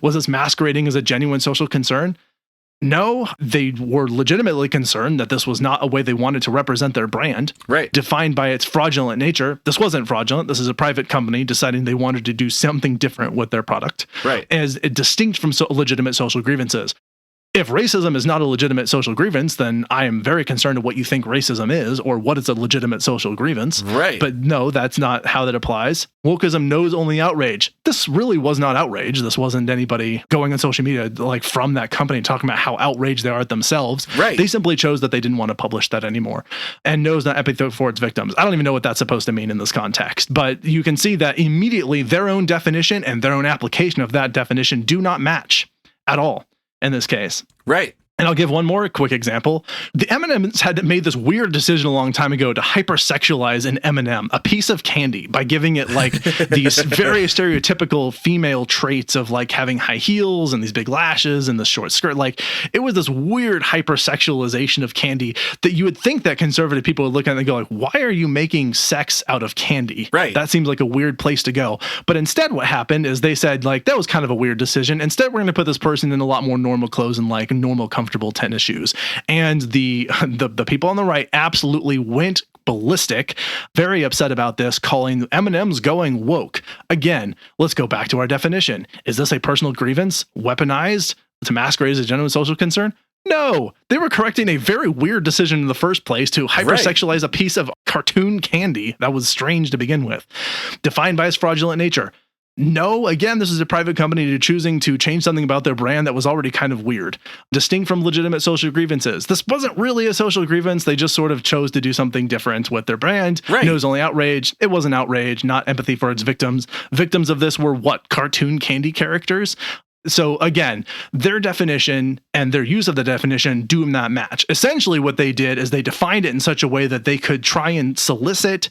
Was this masquerading as a genuine social concern? No, they were legitimately concerned that this was not a way they wanted to represent their brand. Right. Defined by its fraudulent nature. This wasn't fraudulent. This is a private company deciding they wanted to do something different with their product. Right. As distinct from legitimate social grievances. If racism is not a legitimate social grievance, then I am very concerned of what you think racism is or what is a legitimate social grievance. Right. But no, that's not how that applies. Wokeism knows only outrage. This really was not outrage. This wasn't anybody going on social media like from that company talking about how outraged they are at themselves. Right. They simply chose that they didn't want to publish that anymore and knows not empathy for its victims. I don't even know what that's supposed to mean in this context, but you can see that immediately their own definition and their own application of that definition do not match at all in this case. Right. And I'll give one more quick example. The M&Ms had made this weird decision a long time ago to hypersexualize an M&M, a piece of candy, by giving it like these very stereotypical female traits of like having high heels and these big lashes and the short skirt. Like it was this weird hypersexualization of candy that you would think that conservative people would look at it and go like, why are you making sex out of candy? Right. That seems like a weird place to go. But instead what happened is they said like, that was kind of a weird decision. Instead, we're going to put this person in a lot more normal clothes and like normal, comfortable tennis shoes. And the people on the right absolutely went ballistic, very upset about this, calling M&Ms going woke. Again, let's go back to our definition. Is this a personal grievance weaponized to masquerade as a genuine social concern? No, they were correcting a very weird decision in the first place to hypersexualize a piece of cartoon candy that was strange to begin with, defined by its fraudulent nature. No, again, this is a private company choosing to change something about their brand that was already kind of weird, distinct from legitimate social grievances. This wasn't really a social grievance. They just sort of chose to do something different with their brand. Right. Knows only outrage. It wasn't outrage, not empathy for its victims. Victims of this were what? Cartoon candy characters? So again, their definition and their use of the definition do not match. Essentially what they did is they defined it in such a way that they could try and solicit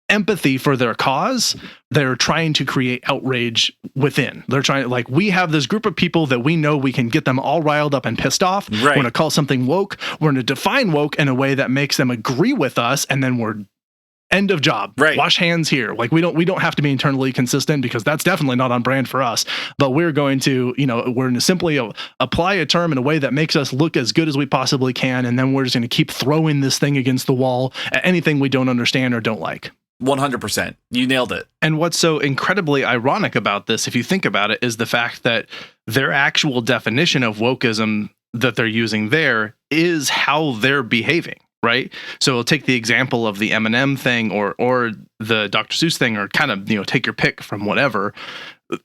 empathy for their cause. They're trying to create outrage within. They're trying to like, we have this group of people that we know we can get them all riled up and pissed off. Right. We're going to call something woke. We're going to define woke in a way that makes them agree with us. And then we're end of job. Right. Wash hands here. Like we don't have to be internally consistent because that's definitely not on brand for us. But we're going to, we're going to simply apply a term in a way that makes us look as good as we possibly can. And then we're just going to keep throwing this thing against the wall at anything we don't understand or don't like. 100%. You nailed it. And what's so incredibly ironic about this, if you think about it, is the fact that their actual definition of wokeism that they're using there is how they're behaving, right? So we'll take the example of the M&M thing or the Dr. Seuss thing, or kind of, take your pick from whatever.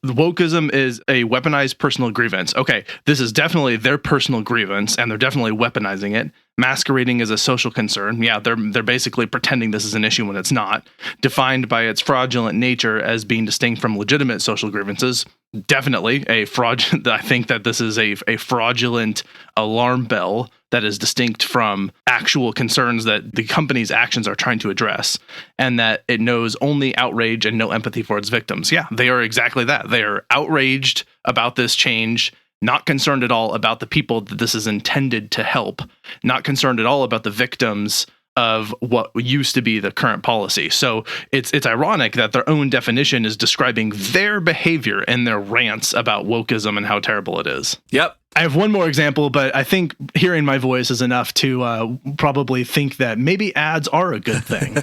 Wokeism is a weaponized personal grievance. Okay, this is definitely their personal grievance, and they're definitely weaponizing it. Masquerading as a social concern. Yeah, they're basically pretending this is an issue when it's not. Defined by its fraudulent nature as being distinct from legitimate social grievances. Definitely a fraud. I think that this is a fraudulent alarm bell that is distinct from actual concerns that the company's actions are trying to address, and that it knows only outrage and no empathy for its victims. Yeah, they are exactly that. They are outraged about this change, not concerned at all about the people that this is intended to help, not concerned at all about the victims of what used to be the current policy. So it's ironic that their own definition is describing their behavior and their rants about wokeism and how terrible it is. Yep. I have one more example, but I think hearing my voice is enough to probably think that maybe ads are a good thing.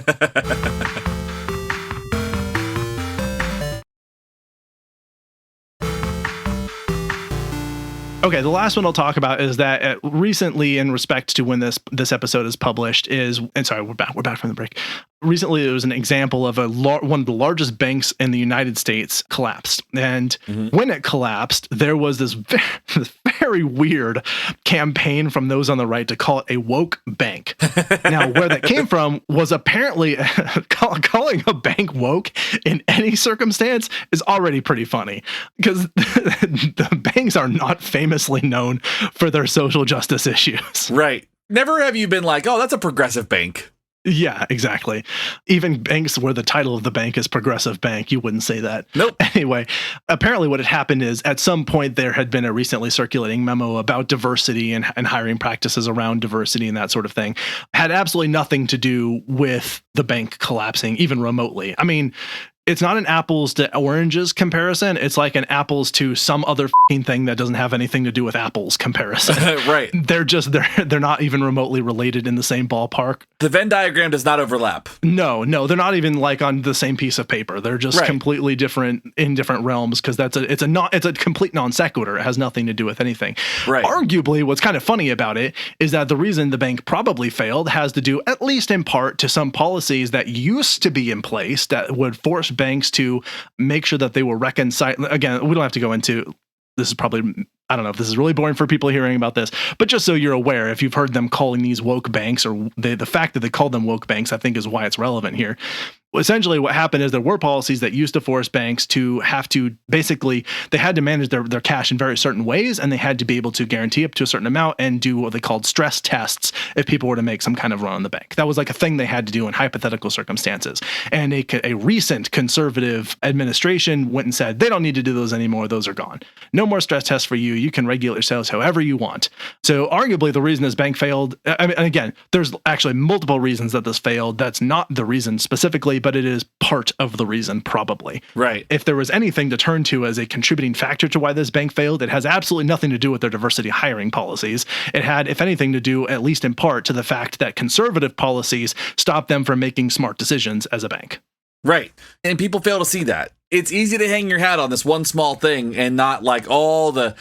Okay, the last one I'll talk about is that recently, in respect to when this episode is published, we're back from the break. Recently, there was an example of one of the largest banks in the United States collapsed, and when it collapsed, there was this very weird campaign from those on the right to call it a woke bank. Now, where that came from was apparently calling a bank woke in any circumstance is already pretty funny, because the banks are not famously known for their social justice issues. Right. Never have you been like, oh, that's a progressive bank. Yeah, exactly. Even banks where the title of the bank is Progressive Bank, you wouldn't say that. Nope. Anyway, apparently what had happened is at some point there had been a recently circulating memo about diversity and hiring practices around diversity and that sort of thing. Had absolutely nothing to do with the bank collapsing, even remotely. I mean, it's not an apples to oranges comparison. It's like an apples to some other thing that doesn't have anything to do with apples comparison. Right. They're not even remotely related in the same ballpark. The Venn diagram does not overlap. No, they're not even like on the same piece of paper. They're just completely different in different realms, because it's a complete non sequitur. It has nothing to do with anything. Right. Arguably, what's kind of funny about it is that the reason the bank probably failed has to do, at least in part, to some policies that used to be in place that would force banks to make sure that they will reconcile. Again, we don't have to go into this. Is probably, I don't know if this is really boring for people hearing about this, but just so you're aware, if you've heard them calling these woke banks, or the fact that they call them woke banks, I think is why it's relevant here. Essentially, what happened is there were policies that used to force banks to have to, basically, they had to manage their cash in very certain ways, and they had to be able to guarantee up to a certain amount and do what they called stress tests if people were to make some kind of run on the bank. That was like a thing they had to do in hypothetical circumstances. And a recent conservative administration went and said, they don't need to do those anymore. Those are gone. No more stress tests for you. You can regulate yourselves however you want. So arguably, the reason this bank failed, I mean, and again, there's actually multiple reasons that this failed. That's not the reason specifically, but it is part of the reason, probably. Right. If there was anything to turn to as a contributing factor to why this bank failed, it has absolutely nothing to do with their diversity hiring policies. It had, if anything, to do, at least in part, to the fact that conservative policies stopped them from making smart decisions as a bank. Right. And people fail to see that. It's easy to hang your hat on this one small thing and not like all the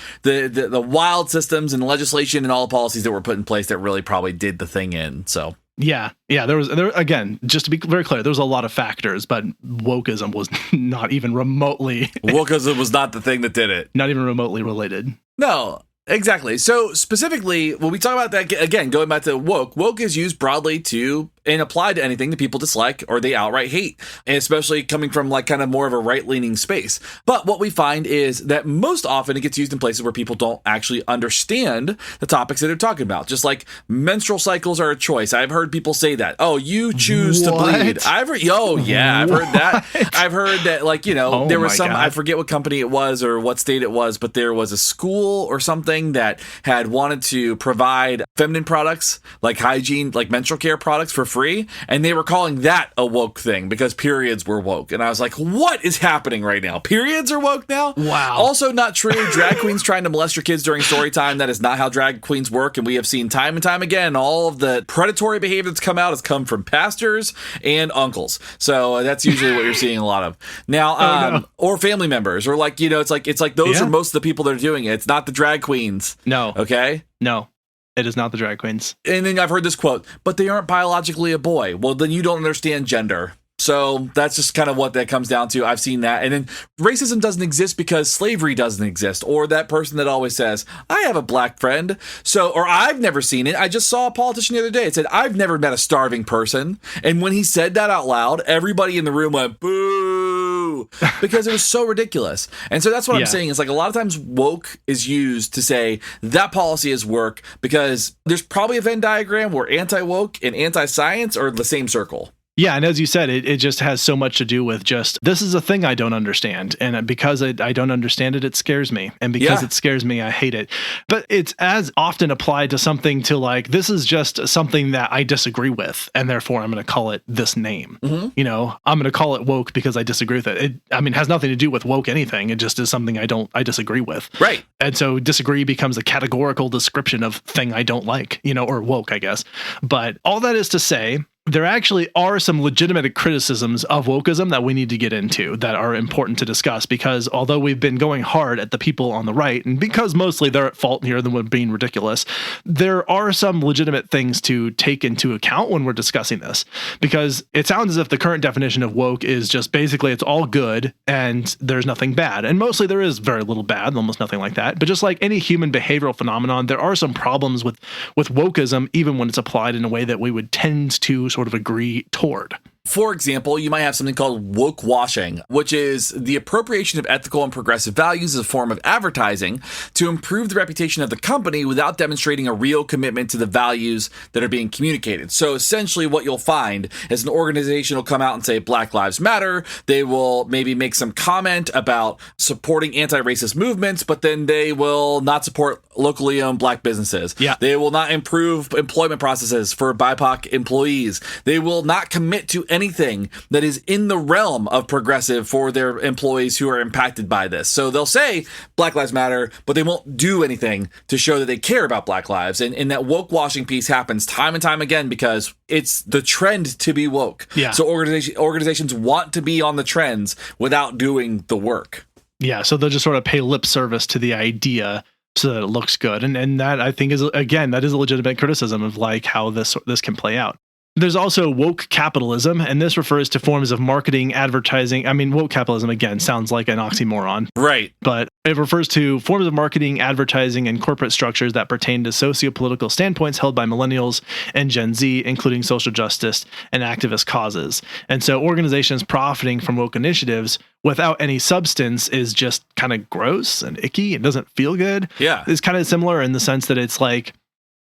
wild systems and legislation and all the policies that were put in place that really probably did the thing in. So yeah. There again, just to be very clear, there was a lot of factors, but wokeism was not even remotely wokeism was not the thing that did it. Not even remotely related. No. Exactly. So specifically, when we talk about that, again, going back to woke is used broadly to and applied to anything that people dislike or they outright hate, and especially coming from like kind of more of a right-leaning space. But what we find is that most often it gets used in places where people don't actually understand the topics that they're talking about. Just like menstrual cycles are a choice. I've heard people say that. Oh, you choose to bleed. I've heard that. I've heard that, like, you know, there was some, God. I forget what company it was or what state it was, but there was a school or something that had wanted to provide feminine products like hygiene, like menstrual care products for free, and they were calling that a woke thing because periods were woke. And I was like, what is happening right now? Periods are woke now? Wow. Also not true. Drag queens trying to molest your kids during story time. That is not how drag queens work. And we have seen time and time again, all of the predatory behavior that's come out has come from pastors and uncles. So that's usually what you're seeing a lot of. Now, or family members, or like, you know, it's like those are most of the people that are doing it. It's not the drag queens. No. Okay? No. It is not the drag queens. And then I've heard this quote, but they aren't biologically a boy. Well, then you don't understand gender. So that's just kind of what that comes down to. I've seen that. And then racism doesn't exist because slavery doesn't exist. Or that person that always says, I have a black friend. So, or I've never seen it. I just saw a politician the other day. It said, I've never met a starving person. And when he said that out loud, everybody in the room went, boo, because it was so ridiculous. And so that's what I'm saying. Is like a lot of times woke is used to say that policy is work because there's probably a Venn diagram where anti-woke and anti-science are the same circle. Yeah, and as you said, it just has so much to do with just, this is a thing I don't understand. And because I don't understand it, it scares me. And because it scares me, I hate it. But it's as often applied to something to like, this is just something that I disagree with. And therefore, I'm going to call it this name. Mm-hmm. You know, I'm going to call it woke because I disagree with it. It has nothing to do with woke anything. It just is something I disagree with. Right. And so disagree becomes a categorical description of thing I don't like, you know, or woke, I guess. But all that is to say, there actually are some legitimate criticisms of wokeism that we need to get into that are important to discuss, because although we've been going hard at the people on the right, and because mostly they're at fault here than we're being ridiculous, there are some legitimate things to take into account when we're discussing this, because it sounds as if the current definition of woke is just basically it's all good and there's nothing bad. And mostly there is very little bad, almost nothing like that. But just like any human behavioral phenomenon, there are some problems with wokeism, even when it's applied in a way that we would tend to sort of agree toward. For example, you might have something called woke washing, which is the appropriation of ethical and progressive values as a form of advertising to improve the reputation of the company without demonstrating a real commitment to the values that are being communicated. So essentially what you'll find is an organization will come out and say Black Lives Matter. They will maybe make some comment about supporting anti-racist movements, but then they will not support locally owned black businesses. Yeah. They will not improve employment processes for BIPOC employees. They will not commit to anything that is in the realm of progressive for their employees who are impacted by this. So they'll say Black Lives Matter, but they won't do anything to show that they care about Black lives. And that woke washing piece happens time and time again because it's the trend to be woke. Yeah. So organizations want to be on the trends without doing the work. Yeah, so they'll just sort of pay lip service to the idea so that it looks good. And that, I think, is, again, that is a legitimate criticism of like how this can play out. There's also woke capitalism, and this refers to forms of marketing, advertising. I mean, woke capitalism, again, sounds like an oxymoron. Right. But it refers to forms of marketing, advertising, and corporate structures that pertain to socio-political standpoints held by millennials and Gen Z, including social justice and activist causes. And so organizations profiting from woke initiatives without any substance is just kind of gross and icky. It doesn't feel good. Yeah. It's kind of similar in the sense that it's like,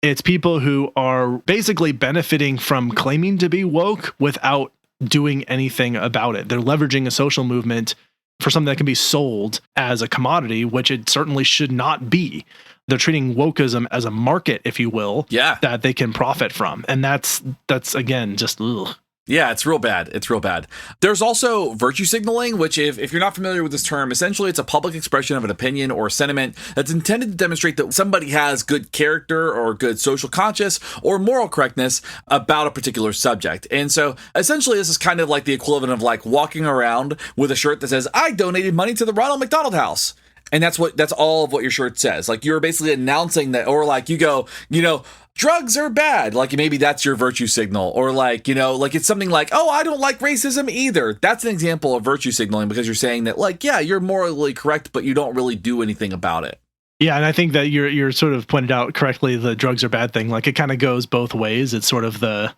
it's people who are basically benefiting from claiming to be woke without doing anything about it. They're leveraging a social movement for something that can be sold as a commodity, which it certainly should not be. They're treating wokeism as a market, if you will, that they can profit from. And that's again, just ugh. Yeah, it's real bad. It's real bad. There's also virtue signaling, which if you're not familiar with this term, essentially it's a public expression of an opinion or sentiment that's intended to demonstrate that somebody has good character or good social conscience or moral correctness about a particular subject. And so essentially this is kind of like the equivalent of like walking around with a shirt that says, I donated money to the Ronald McDonald House. And that's all of what your shirt says. Like you're basically announcing that, or like you go, drugs are bad. Like maybe that's your virtue signal, or like, like it's something like, oh, I don't like racism either. That's an example of virtue signaling because you're saying that like, yeah, you're morally correct, but you don't really do anything about it. Yeah, and I think that you're sort of pointed out correctly the drugs are bad thing. Like it kind of goes both ways. It's sort of the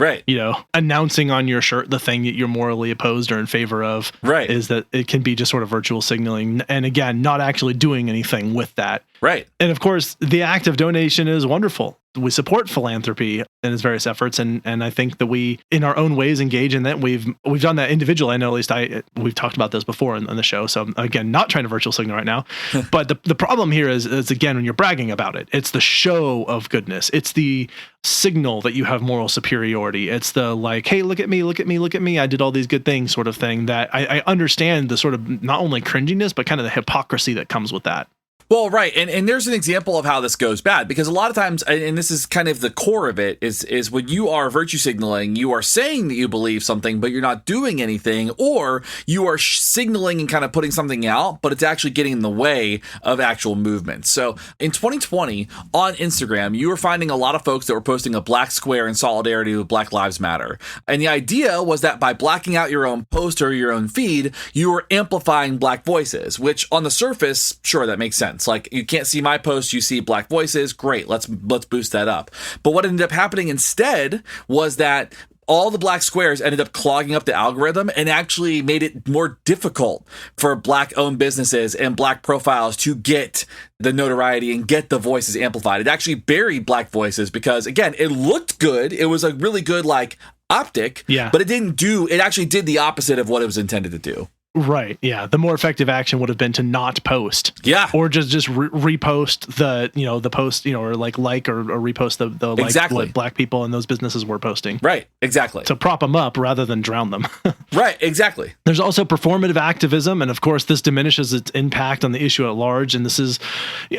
announcing on your shirt the thing that you're morally opposed or in favor of. Right. Is that it can be just sort of virtual signaling, and again, not actually doing anything with that. Right. And of course, the act of donation is wonderful. We support philanthropy in its various efforts, and I think that we, in our own ways, engage in that. We've done that individually. I know at least we've talked about this before on the show. So again, not trying to virtual signal right now. But the problem here is again, when you're bragging about it, it's the show of goodness. It's the signal that you have moral superiority. It's the like, hey, look at me, look at me, look at me. I did all these good things sort of thing that I understand the sort of not only cringiness, but kind of the hypocrisy that comes with that. Well, right. And there's an example of how this goes bad, because a lot of times, and this is kind of the core of it, is when you are virtue signaling, you are saying that you believe something, but you're not doing anything, or you are signaling and kind of putting something out, but it's actually getting in the way of actual movement. So in 2020 on Instagram, you were finding a lot of folks that were posting a black square in solidarity with Black Lives Matter. And the idea was that by blacking out your own post or your own feed, you were amplifying black voices, which on the surface, sure, that makes sense. Like you can't see my post, you see black voices. Great. Let's boost that up. But what ended up happening instead was that all the black squares ended up clogging up the algorithm and actually made it more difficult for black owned businesses and black profiles to get the notoriety and get the voices amplified. It actually buried black voices because again, it looked good. It was a really good like optic, but it actually did the opposite of what it was intended to do. Right. Yeah. The more effective action would have been to not post. Yeah. Or just repost the post, or like or repost the exactly. Like black people and those businesses were posting. Right. Exactly. To prop them up rather than drown them. Right. Exactly. There's also performative activism. And of course, this diminishes its impact on the issue at large. And this is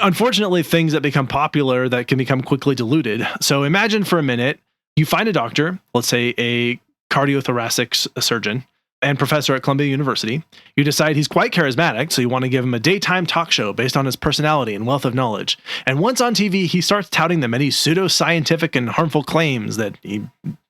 unfortunately things that become popular that can become quickly diluted. So imagine for a minute, you find a doctor, let's say a cardiothoracic surgeon, and professor at Columbia University. You decide he's quite charismatic, so you want to give him a daytime talk show based on his personality and wealth of knowledge. And once on TV, he starts touting the many pseudoscientific and harmful claims that he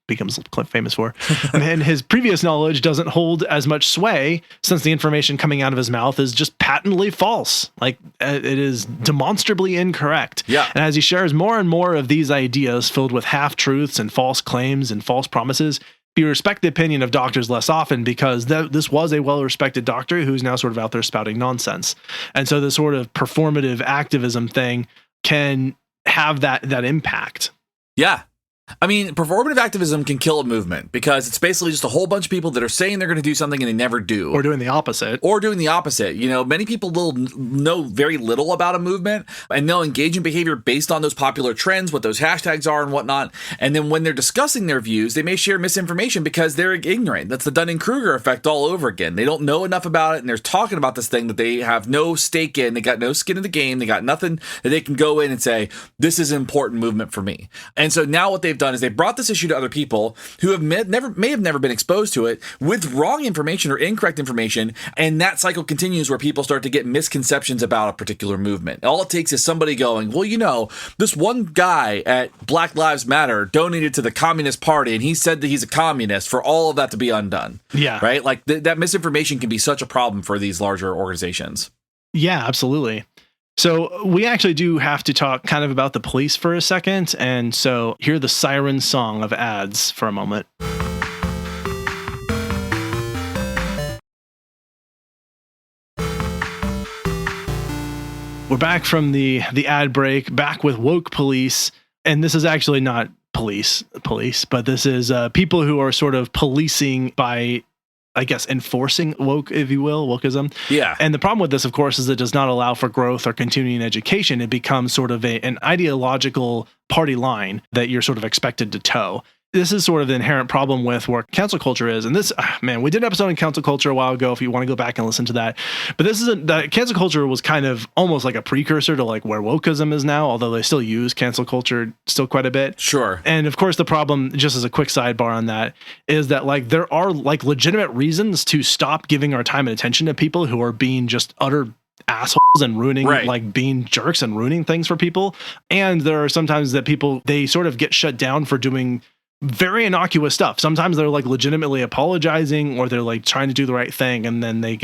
becomes famous for. And his previous knowledge doesn't hold as much sway since the information coming out of his mouth is just patently false. Like it is demonstrably incorrect. Yeah. And as he shares more and more of these ideas filled with half-truths and false claims and false promises, you respect the opinion of doctors less often because this was a well-respected doctor who's now sort of out there spouting nonsense. And so this sort of performative activism thing can have that impact. Yeah. I mean, performative activism can kill a movement because it's basically just a whole bunch of people that are saying they're going to do something and they never do. Or doing the opposite. You know, many people will know very little about a movement and they'll engage in behavior based on those popular trends, what those hashtags are and whatnot. And then when they're discussing their views, they may share misinformation because they're ignorant. That's the Dunning-Kruger effect all over again. They don't know enough about it and they're talking about this thing that they have no stake in. They got no skin in the game. They got nothing that they can go in and say, this is an important movement for me. And so now what they've done is they brought this issue to other people who have may have never been exposed to it with wrong information or incorrect information, and that cycle continues where people start to get misconceptions about a particular movement. All it takes is somebody going, well, you know, this one guy at Black Lives Matter donated to the Communist Party, and he said that he's a communist, for all of that to be undone. Yeah. Right? Like that misinformation can be such a problem for these larger organizations. Yeah, absolutely. So we actually do have to talk kind of about the police for a second. And so hear the siren song of ads for a moment. We're back from the ad break, back with woke police. And this is actually not police, but this is people who are sort of policing by, I guess, enforcing woke, if you will, wokeism. Yeah. And the problem with this, of course, is it does not allow for growth or continuing education. It becomes sort of an ideological party line that you're sort of expected to toe. This is sort of the inherent problem with where cancel culture is. And this, man, we did an episode on cancel culture a while ago if you want to go back and listen to that. But this isn't, that cancel culture was kind of almost like a precursor to like where wokeism is now, although they still use cancel culture still quite a bit. Sure. And of course, the problem, just as a quick sidebar on that, is that like there are like legitimate reasons to stop giving our time and attention to people who are being just utter assholes and ruining, like being jerks and ruining things for people. And there are sometimes that people, they sort of get shut down for doing very innocuous stuff. Sometimes they're like legitimately apologizing or they're like trying to do the right thing, and then they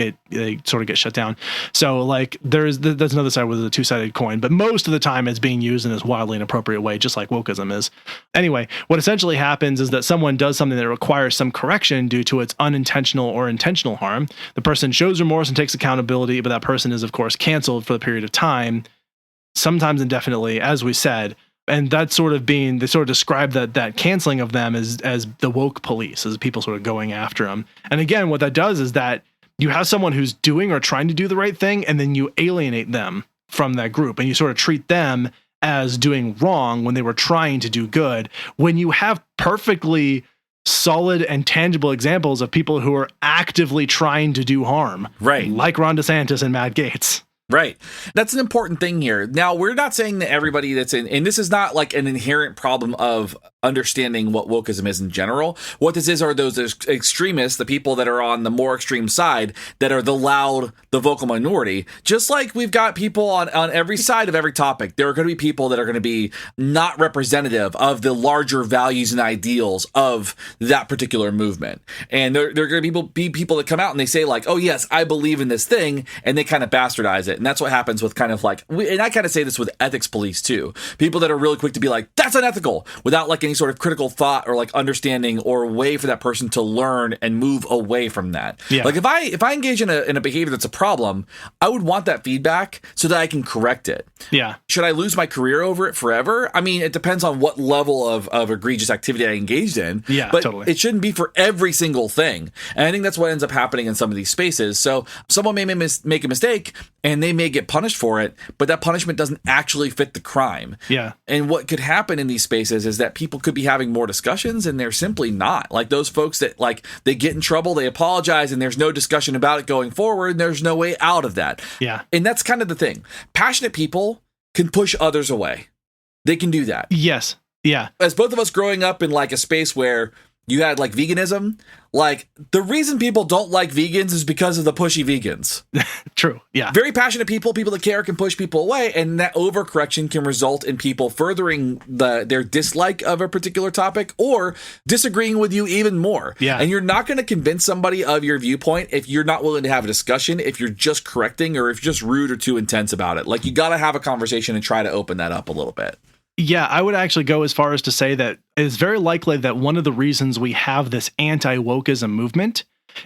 sort of get shut down. So like that's another side with a two-sided coin, but most of the time it's being used in this wildly inappropriate way, just like wokeism is. Anyway, what essentially happens is that someone does something that requires some correction due to its unintentional or intentional harm. The person shows remorse and takes accountability, but that person is of course canceled for the period of time, sometimes indefinitely, as we said. And that's sort of being, they sort of describe that canceling of them as the woke police, as people sort of going after them. And again, what that does is that you have someone who's doing or trying to do the right thing, and then you alienate them from that group, and you sort of treat them as doing wrong when they were trying to do good, when you have perfectly solid and tangible examples of people who are actively trying to do harm. Right. Like Ron DeSantis and Matt Gaetz. Right. That's an important thing here. Now, we're not saying that everybody that's in, and this is not like an inherent problem of understanding what wokeism is in general. What this is are those extremists, the people that are on the more extreme side, that are the loud, the vocal minority. Just like we've got people on every side of every topic, there are going to be people that are going to be not representative of the larger values and ideals of that particular movement. And there are going to be people that come out and they say like, oh yes, I believe in this thing, and they kind of bastardize it. And that's what happens with kind of like, and I kind of say this with ethics police too. People that are really quick to be like, that's unethical, without like any sort of critical thought or like understanding or way for that person to learn and move away from that. Yeah. Like if I engage in a behavior that's a problem, I would want that feedback so that I can correct it. Yeah. Should I lose my career over it forever? I mean, it depends on what level of egregious activity I engaged in. Yeah, but totally. It shouldn't be for every single thing. And I think that's what ends up happening in some of these spaces. So someone may make a mistake and they may get punished for it, but that punishment doesn't actually fit the crime. Yeah. And what could happen in these spaces is that people could be having more discussions, and they're simply not. Like those folks that like they get in trouble, they apologize, and there's no discussion about it going forward, and there's no way out of that. Yeah. And that's kind of the thing. Passionate people can push others away. They can do that. Yes. Yeah. As both of us growing up in like a space where you had like veganism, like the reason people don't like vegans is because of the pushy vegans. True. Yeah. Very passionate people that care can push people away, and that overcorrection can result in people furthering their dislike of a particular topic or disagreeing with you even more. Yeah. And you're not going to convince somebody of your viewpoint if you're not willing to have a discussion, if you're just correcting, or if you're just rude or too intense about it. Like you got to have a conversation and try to open that up a little bit. Yeah, I would actually go as far as to say that it's very likely that one of the reasons we have this anti-wokeism movement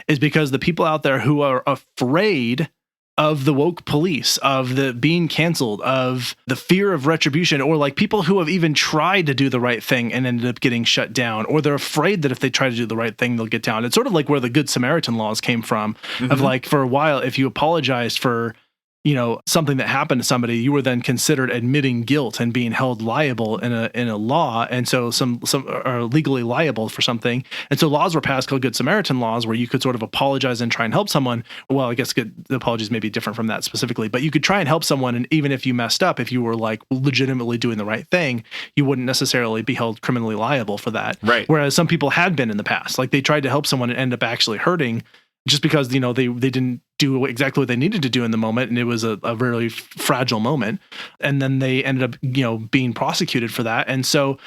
is because the people out there who are afraid of the woke police, of the being canceled, of the fear of retribution, or like people who have even tried to do the right thing and ended up getting shut down, or they're afraid that if they try to do the right thing, they'll get down. It's sort of like where the Good Samaritan laws came from, of like, for a while, if you apologized for, you know, something that happened to somebody, you were then considered admitting guilt and being held liable in a law. And so some are legally liable for something. And so laws were passed called Good Samaritan laws, where you could sort of apologize and try and help someone. Well, I guess the apologies may be different from that specifically, but you could try and help someone. And even if you messed up, if you were like legitimately doing the right thing, you wouldn't necessarily be held criminally liable for that. Right. Whereas some people had been in the past, like they tried to help someone and end up actually hurting, just because, you know, they didn't do exactly what they needed to do in the moment, and it was a really fragile moment, and then they ended up, you know, being prosecuted for that. And so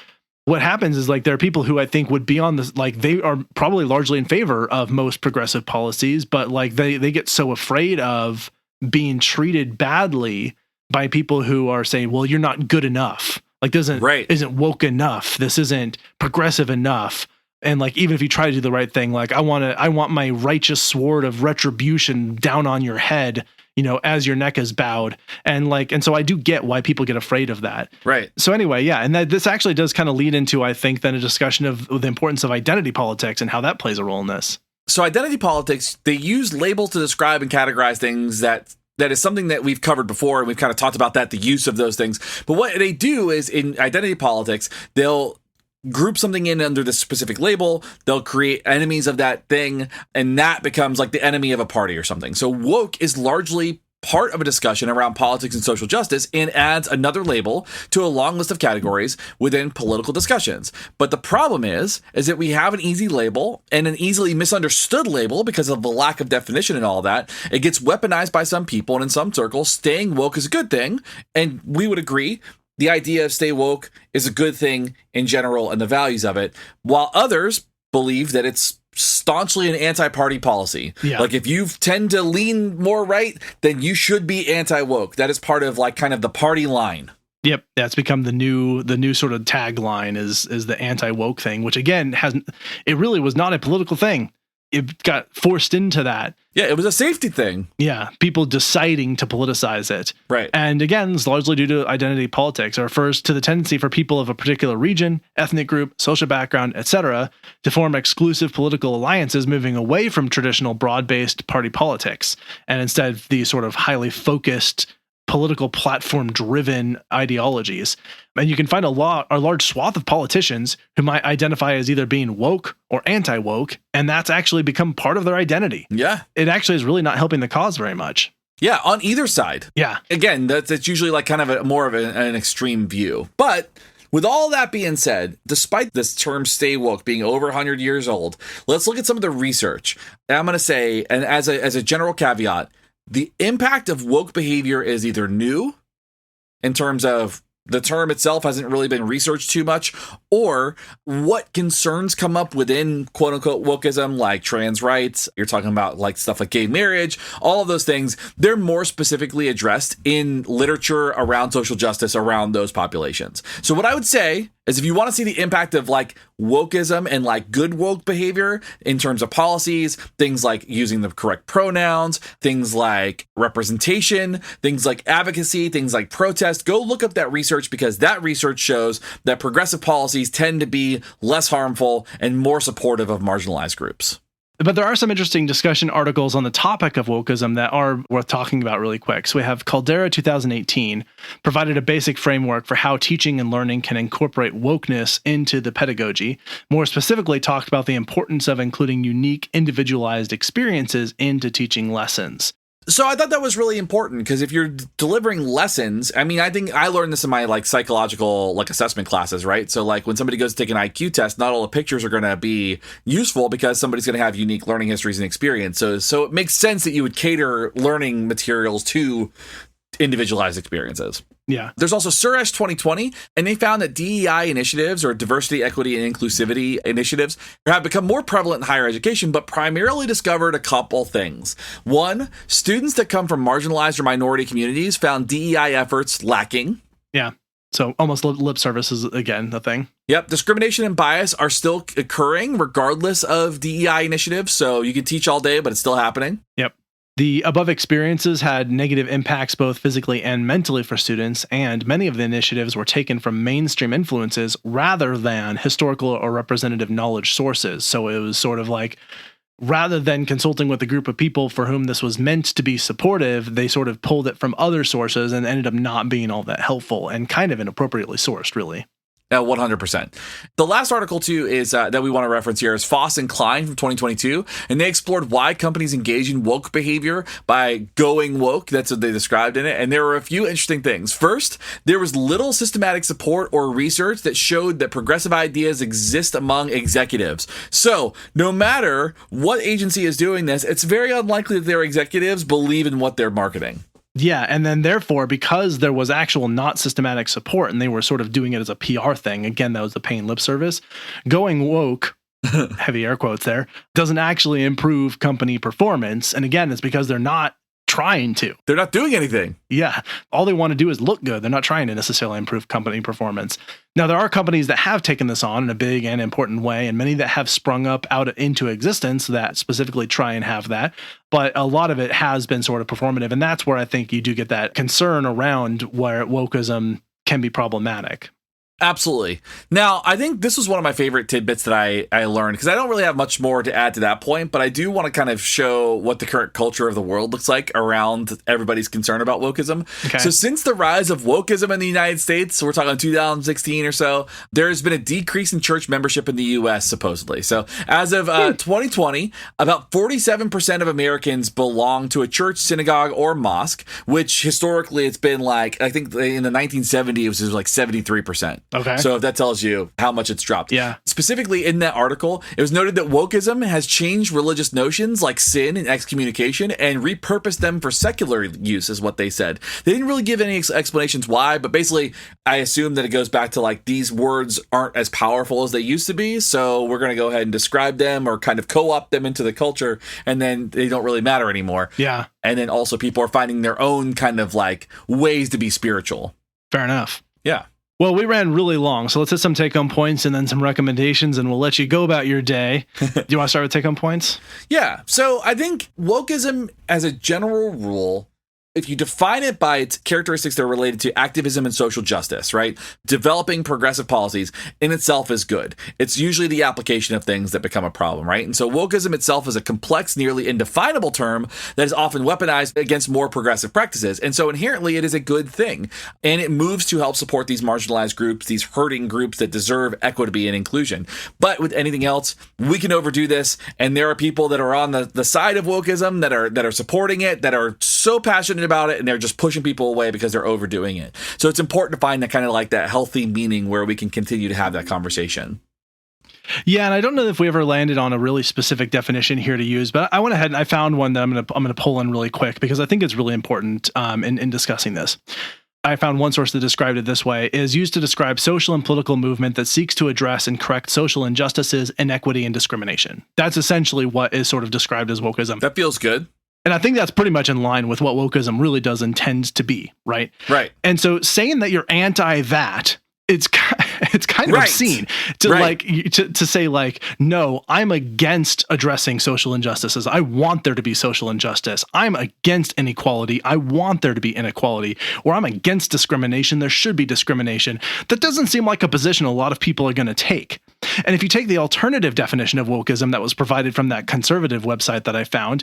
what happens is, like, there are people who I think would be on this, like, they are probably largely in favor of most progressive policies, but like they get so afraid of being treated badly by people who are saying, well, you're not good enough, like isn't woke enough, this isn't progressive enough. And like, even if you try to do the right thing, like I want my righteous sword of retribution down on your head, you know, as your neck is bowed. And like, and so I do get why people get afraid of that. Right. So anyway, yeah. And this actually does kind of lead into, I think, then a discussion of the importance of identity politics and how that plays a role in this. So identity politics, they use labels to describe and categorize things that is something that we've covered before, and we've kind of talked about that, the use of those things. But what they do is, in identity politics, they'll group something in under this specific label, they'll create enemies of that thing, and that becomes like the enemy of a party or something. So woke is largely part of a discussion around politics and social justice, and adds another label to a long list of categories within political discussions. But the problem is that we have an easy label and an easily misunderstood label because of the lack of definition and all that. It gets weaponized by some people, and in some circles, staying woke is a good thing, and we would agree the idea of stay woke is a good thing in general and the values of it, while others believe that it's staunchly an anti-party policy. Yeah. Like, if you tend to lean more right, then you should be anti-woke. That is part of like kind of the party line. Yep, that's become the new sort of tagline is the anti-woke thing, which again it really was not a political thing. It got forced into that. Yeah, it was a safety thing. Yeah, people deciding to politicize it. Right. And again, it's largely due to identity politics. It refers to the tendency for people of a particular region, ethnic group, social background, etc., to form exclusive political alliances, moving away from traditional broad-based party politics, and instead these sort of highly focused political platform-driven ideologies. And you can find a large swath of politicians who might identify as either being woke or anti-woke, and that's actually become part of their identity. Yeah. It actually is really not helping the cause very much. Yeah, on either side. Yeah. Again, that's usually like kind of more of an extreme view. But with all that being said, despite this term stay woke being over 100 years old, let's look at some of the research. And I'm going to say, and as a general caveat, the impact of woke behavior is either new, in terms of the term itself hasn't really been researched too much, or what concerns come up within quote unquote wokeism, like trans rights. You're talking about like stuff like gay marriage, all of those things. They're more specifically addressed in literature around social justice around those populations. So what I would say is, if you want to see the impact of like wokeism and like good woke behavior in terms of policies, things like using the correct pronouns, things like representation, things like advocacy, things like protest, go look up that research, because that research shows that progressive policies tend to be less harmful and more supportive of marginalized groups. But there are some interesting discussion articles on the topic of wokeism that are worth talking about really quick. So we have Caldera 2018 provided a basic framework for how teaching and learning can incorporate wokeness into the pedagogy. More specifically, talked about the importance of including unique, individualized experiences into teaching lessons. So I thought that was really important, because if you're delivering lessons, I mean, I think I learned this in my like psychological like assessment classes, right? So like when somebody goes to take an IQ test, not all the pictures are going to be useful because somebody's going to have unique learning histories and experience. So it makes sense that you would cater learning materials to individualized experiences. Yeah. There's also Suresh 2020, and they found that DEI initiatives, or diversity, equity, and inclusivity initiatives, have become more prevalent in higher education, but primarily discovered a couple things. One, students that come from marginalized or minority communities found DEI efforts lacking. Yeah. So almost lip service is, again, the thing. Yep. Discrimination and bias are still occurring regardless of DEI initiatives. So you can teach all day, but it's still happening. Yep. The above experiences had negative impacts both physically and mentally for students, and many of the initiatives were taken from mainstream influences rather than historical or representative knowledge sources. So it was sort of like, rather than consulting with a group of people for whom this was meant to be supportive, they sort of pulled it from other sources and ended up not being all that helpful and kind of inappropriately sourced, really. 100%. The last article, too, is that we want to reference here is Foss and Klein from 2022, and they explored why companies engage in woke behavior by going woke. That's what they described in it, and there were a few interesting things. First, there was little systematic support or research that showed that progressive ideas exist among executives. So, no matter what agency is doing this, it's very unlikely that their executives believe in what they're marketing. Yeah, and then therefore, because there was actual not systematic support and they were sort of doing it as a PR thing, again, that was the paying lip service, going woke, heavy air quotes there, doesn't actually improve company performance. And again, it's because they're not trying to. They're not doing anything. Yeah. All they want to do is look good. They're not trying to necessarily improve company performance. Now, there are companies that have taken this on in a big and important way, and many that have sprung up out into existence that specifically try and have that. But a lot of it has been sort of performative. And that's where I think you do get that concern around where wokeism can be problematic. Absolutely. Now, I think this was one of my favorite tidbits that I learned, because I don't really have much more to add to that point, but I do want to kind of show what the current culture of the world looks like around everybody's concern about wokeism. Okay. So since the rise of wokeism in the United States, so we're talking 2016 or so, there's been a decrease in church membership in the U.S., supposedly. So as of 2020, about 47% of Americans belong to a church, synagogue, or mosque, which historically it's been like, I think in the 1970s, it was like 73%. Okay. So if that tells you how much it's dropped. Yeah. Specifically in that article, it was noted that wokeism has changed religious notions like sin and excommunication and repurposed them for secular use, is what they said. They didn't really give any explanations why, but basically I assume that it goes back to like these words aren't as powerful as they used to be, so we're going to go ahead and describe them or kind of co-opt them into the culture, and then they don't really matter anymore. Yeah. And then also people are finding their own kind of like ways to be spiritual. Fair enough. Yeah. Well, we ran really long, so let's hit some take-home points and then some recommendations, and we'll let you go about your day. Do you want to start with take-home points? Yeah. So I think wokeism, as a general rule, if you define it by its characteristics that are related to activism and social justice, right? Developing progressive policies in itself is good. It's usually the application of things that become a problem, right? And so wokeism itself is a complex, nearly indefinable term that is often weaponized against more progressive practices. And so inherently, it is a good thing. And it moves to help support these marginalized groups, these hurting groups that deserve equity and inclusion. But with anything else, we can overdo this. And there are people that are on the side of wokeism that are supporting it, that are so passionate about it, and they're just pushing people away because they're overdoing it. So it's important to find that kind of like that healthy meaning where we can continue to have that conversation. Yeah, and I don't know if we ever landed on a really specific definition here to use, but I went ahead and I found one that I'm going to pull in really quick because I think it's really important in discussing this. I found one source that described it this way: is used to describe social and political movement that seeks to address and correct social injustices, inequity, and discrimination. That's essentially what is sort of described as wokeism. That feels good. And I think that's pretty much in line with what wokeism really does intend to be, right? Right. And so saying that you're anti that, it's kind of obscene to say like, no, I'm against addressing social injustices. I want there to be social injustice. I'm against inequality. I want there to be inequality. Or I'm against discrimination. There should be discrimination. That doesn't seem like a position a lot of people are going to take. And if you take the alternative definition of wokeism that was provided from that conservative website that I found,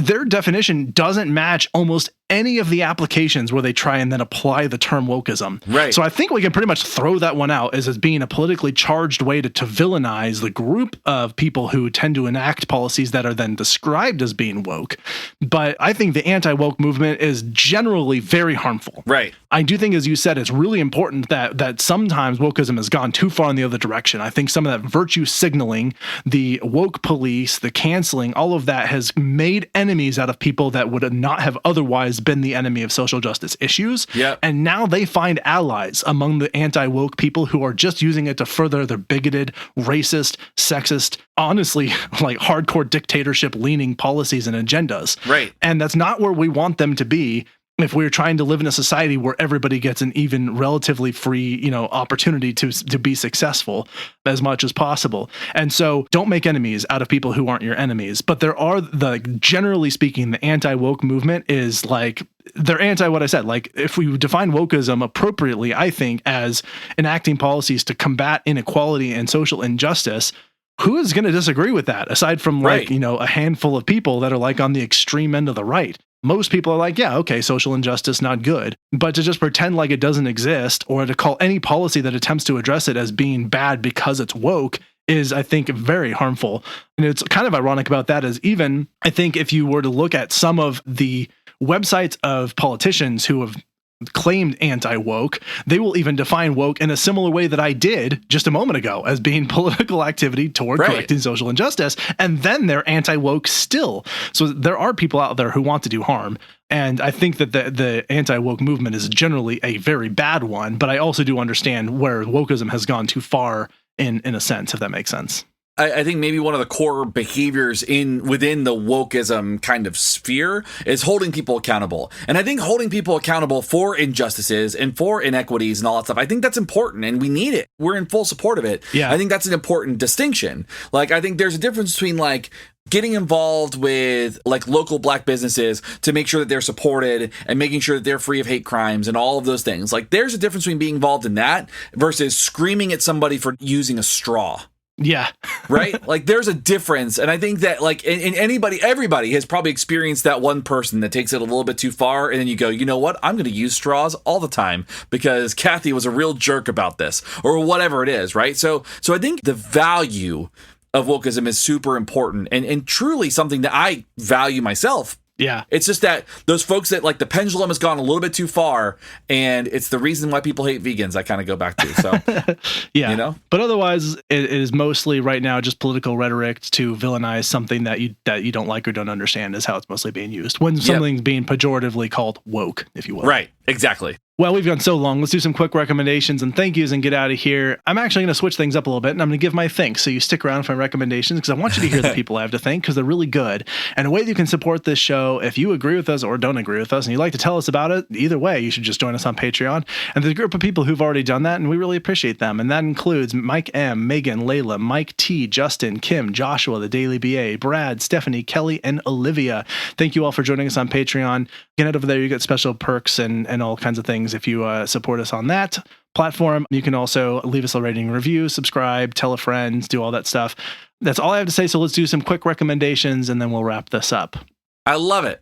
their definition doesn't match almost any of the applications where they try and then apply the term wokeism. Right. So I think we can pretty much throw that one out as being a politically charged way to villainize the group of people who tend to enact policies that are then described as being woke. But I think the anti-woke movement is generally very harmful. Right. I do think, as you said, it's really important that sometimes wokeism has gone too far in the other direction. I think some of that virtue signaling, the woke police, the canceling, all of that has made enemies out of people that would not have otherwise been the enemy of social justice issues. Yep. And now they find allies among the anti-woke people who are just using it to further their bigoted, racist, sexist, honestly, like hardcore dictatorship leaning policies and agendas. Right. And that's not where we want them to be. if we're trying to live in a society where everybody gets an even relatively free, opportunity to be successful as much as possible. And so don't make enemies out of people who aren't your enemies. But there are generally speaking, the anti-woke movement is like, they're anti what I said. Like, if we define wokeism appropriately, I think, as enacting policies to combat inequality and social injustice, who is going to disagree with that aside from a handful of people that are like on the extreme end of the right? Most people are like, yeah, okay, social injustice, not good. But to just pretend like it doesn't exist or to call any policy that attempts to address it as being bad because it's woke is, I think, very harmful. And it's kind of ironic about that is even, I think if you were to look at some of the websites of politicians who have claimed anti-woke, they will even define woke in a similar way that I did just a moment ago as being political activity toward correcting social injustice. And then they're anti-woke still. So there are people out there who want to do harm. And I think that the anti-woke movement is generally a very bad one. But I also do understand where wokeism has gone too far in a sense, if that makes sense. I think maybe one of the core behaviors within the wokeism kind of sphere is holding people accountable. And I think holding people accountable for injustices and for inequities and all that stuff, I think that's important and we need it. We're in full support of it. Yeah. I think that's an important distinction. Like, I think there's a difference between like getting involved with like local black businesses to make sure that they're supported and making sure that they're free of hate crimes and all of those things. Like, there's a difference between being involved in that versus screaming at somebody for using a straw. Yeah. Right? Like, there's a difference. And I think that like everybody has probably experienced that one person that takes it a little bit too far. And then you go, you know what? I'm going to use straws all the time because Kathy was a real jerk about this or whatever it is. Right. So I think the value of wokeism is super important and truly something that I value myself. Yeah. It's just that those folks that like the pendulum has gone a little bit too far and it's the reason why people hate vegans I kind of go back to. So, yeah. But otherwise, it is mostly right now just political rhetoric to villainize something that you don't like or don't understand is how it's mostly being used when something's being pejoratively called woke, if you will. Right. Exactly. Well, we've gone so long. Let's do some quick recommendations and thank yous and get out of here. I'm actually going to switch things up a little bit and I'm going to give my thanks. So you stick around for my recommendations because I want you to hear the people I have to thank because they're really good. And a way that you can support this show, if you agree with us or don't agree with us and you'd like to tell us about it, either way, you should just join us on Patreon. And there's a group of people who've already done that and we really appreciate them. And that includes Mike M, Megan, Layla, Mike T, Justin, Kim, Joshua, the Daily BA, Brad, Stephanie, Kelly, and Olivia. Thank you all for joining us on Patreon. Get head over there. You get special perks and all kinds of things if you support us on that platform. You can also leave us a rating and review, subscribe, tell a friend, do all that stuff. That's all I have to say. So let's do some quick recommendations and then we'll wrap this up. I love it.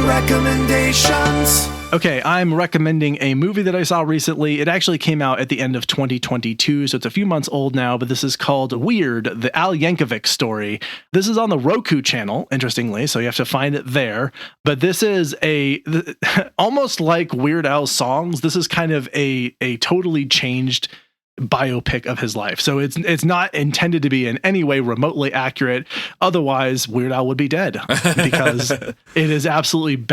Recommendations. Okay, I'm recommending a movie that I saw recently. It actually came out at the end of 2022, so it's a few months old now, but this is called Weird, the Al Yankovic story. This is on the Roku channel, interestingly, so you have to find it there. But this is almost like Weird Al's songs. This is kind of a totally changed biopic of his life. So it's not intended to be in any way remotely accurate. Otherwise, Weird Al would be dead because it is absolutely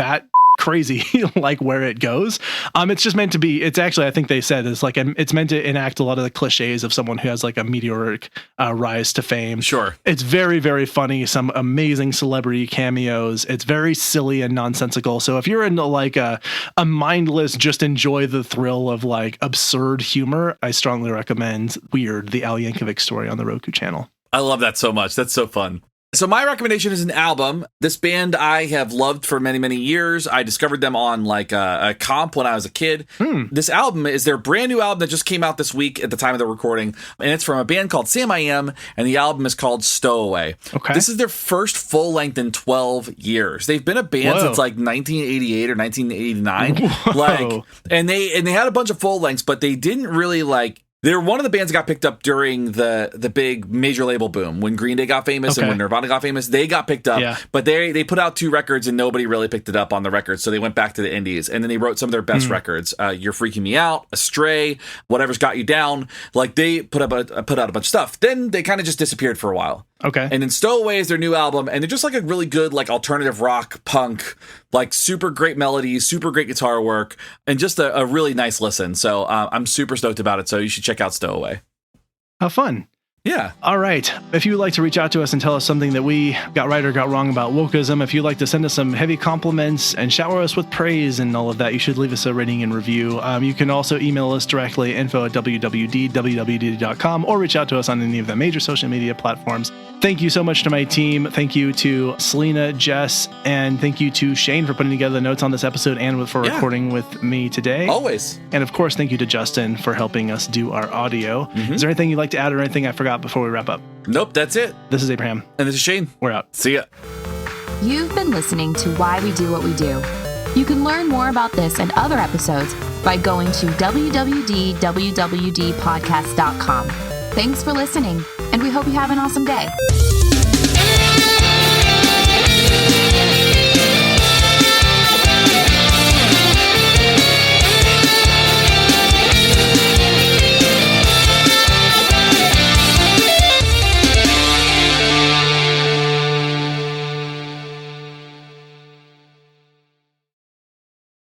crazy like where it goes. It's just meant to be, it's actually, I think they said it's meant to enact a lot of the cliches of someone who has like a meteoric rise to fame. Sure. It's very, very funny. Some amazing celebrity cameos. It's very silly and nonsensical. So if you're into like a mindless, just enjoy the thrill of like absurd humor, I strongly recommend Weird, the Al Yankovic story on the Roku channel. I love that so much. That's so fun. So my recommendation is an album. This band I have loved for many, many years. I discovered them on like a comp when I was a kid. This album is their brand new album that just came out this week at the time of the recording. And it's from a band called Sam I Am. And the album is called Stowaway. Okay. This is their first full length in 12 years. They've been a band since like 1988 or 1989. Like, and they had a bunch of full lengths, but they didn't really like. They're one of the bands that got picked up during the big major label boom. When Green Day got famous and when Nirvana got famous, they got picked up. But they put out 2 records and nobody really picked it up on the records. So they went back to the indies. And then they wrote some of their best records. You're Freaking Me Out, Astray, Whatever's Got You Down. Like they put out a bunch of stuff. Then they kind of just disappeared for a while. Okay. And then Stowaway is their new album. And they're just like a really good like alternative rock, punk, like super great melodies, super great guitar work, and just a really nice listen. So I'm super stoked about it. So you should check out Stowaway. How fun. Yeah. All right. If you would like to reach out to us and tell us something that we got right or got wrong about wokeism, if you'd like to send us some heavy compliments and shower us with praise and all of that, you should leave us a rating and review. You can also email us directly, info@wwd.com, or reach out to us on any of the major social media platforms. Thank you so much to my team. Thank you to Selena, Jess, and thank you to Shane for putting together the notes on this episode and for recording with me today. Always. And of course, thank you to Justin for helping us do our audio. Is there anything you'd like to add or anything I forgot before we wrap up? Nope, that's it. This is Abraham. And this is Shane. We're out. See ya. You've been listening to Why We Do What We Do. You can learn more about this and other episodes by going to www.wwdpodcast.com. Thanks for listening, and we hope you have an awesome day.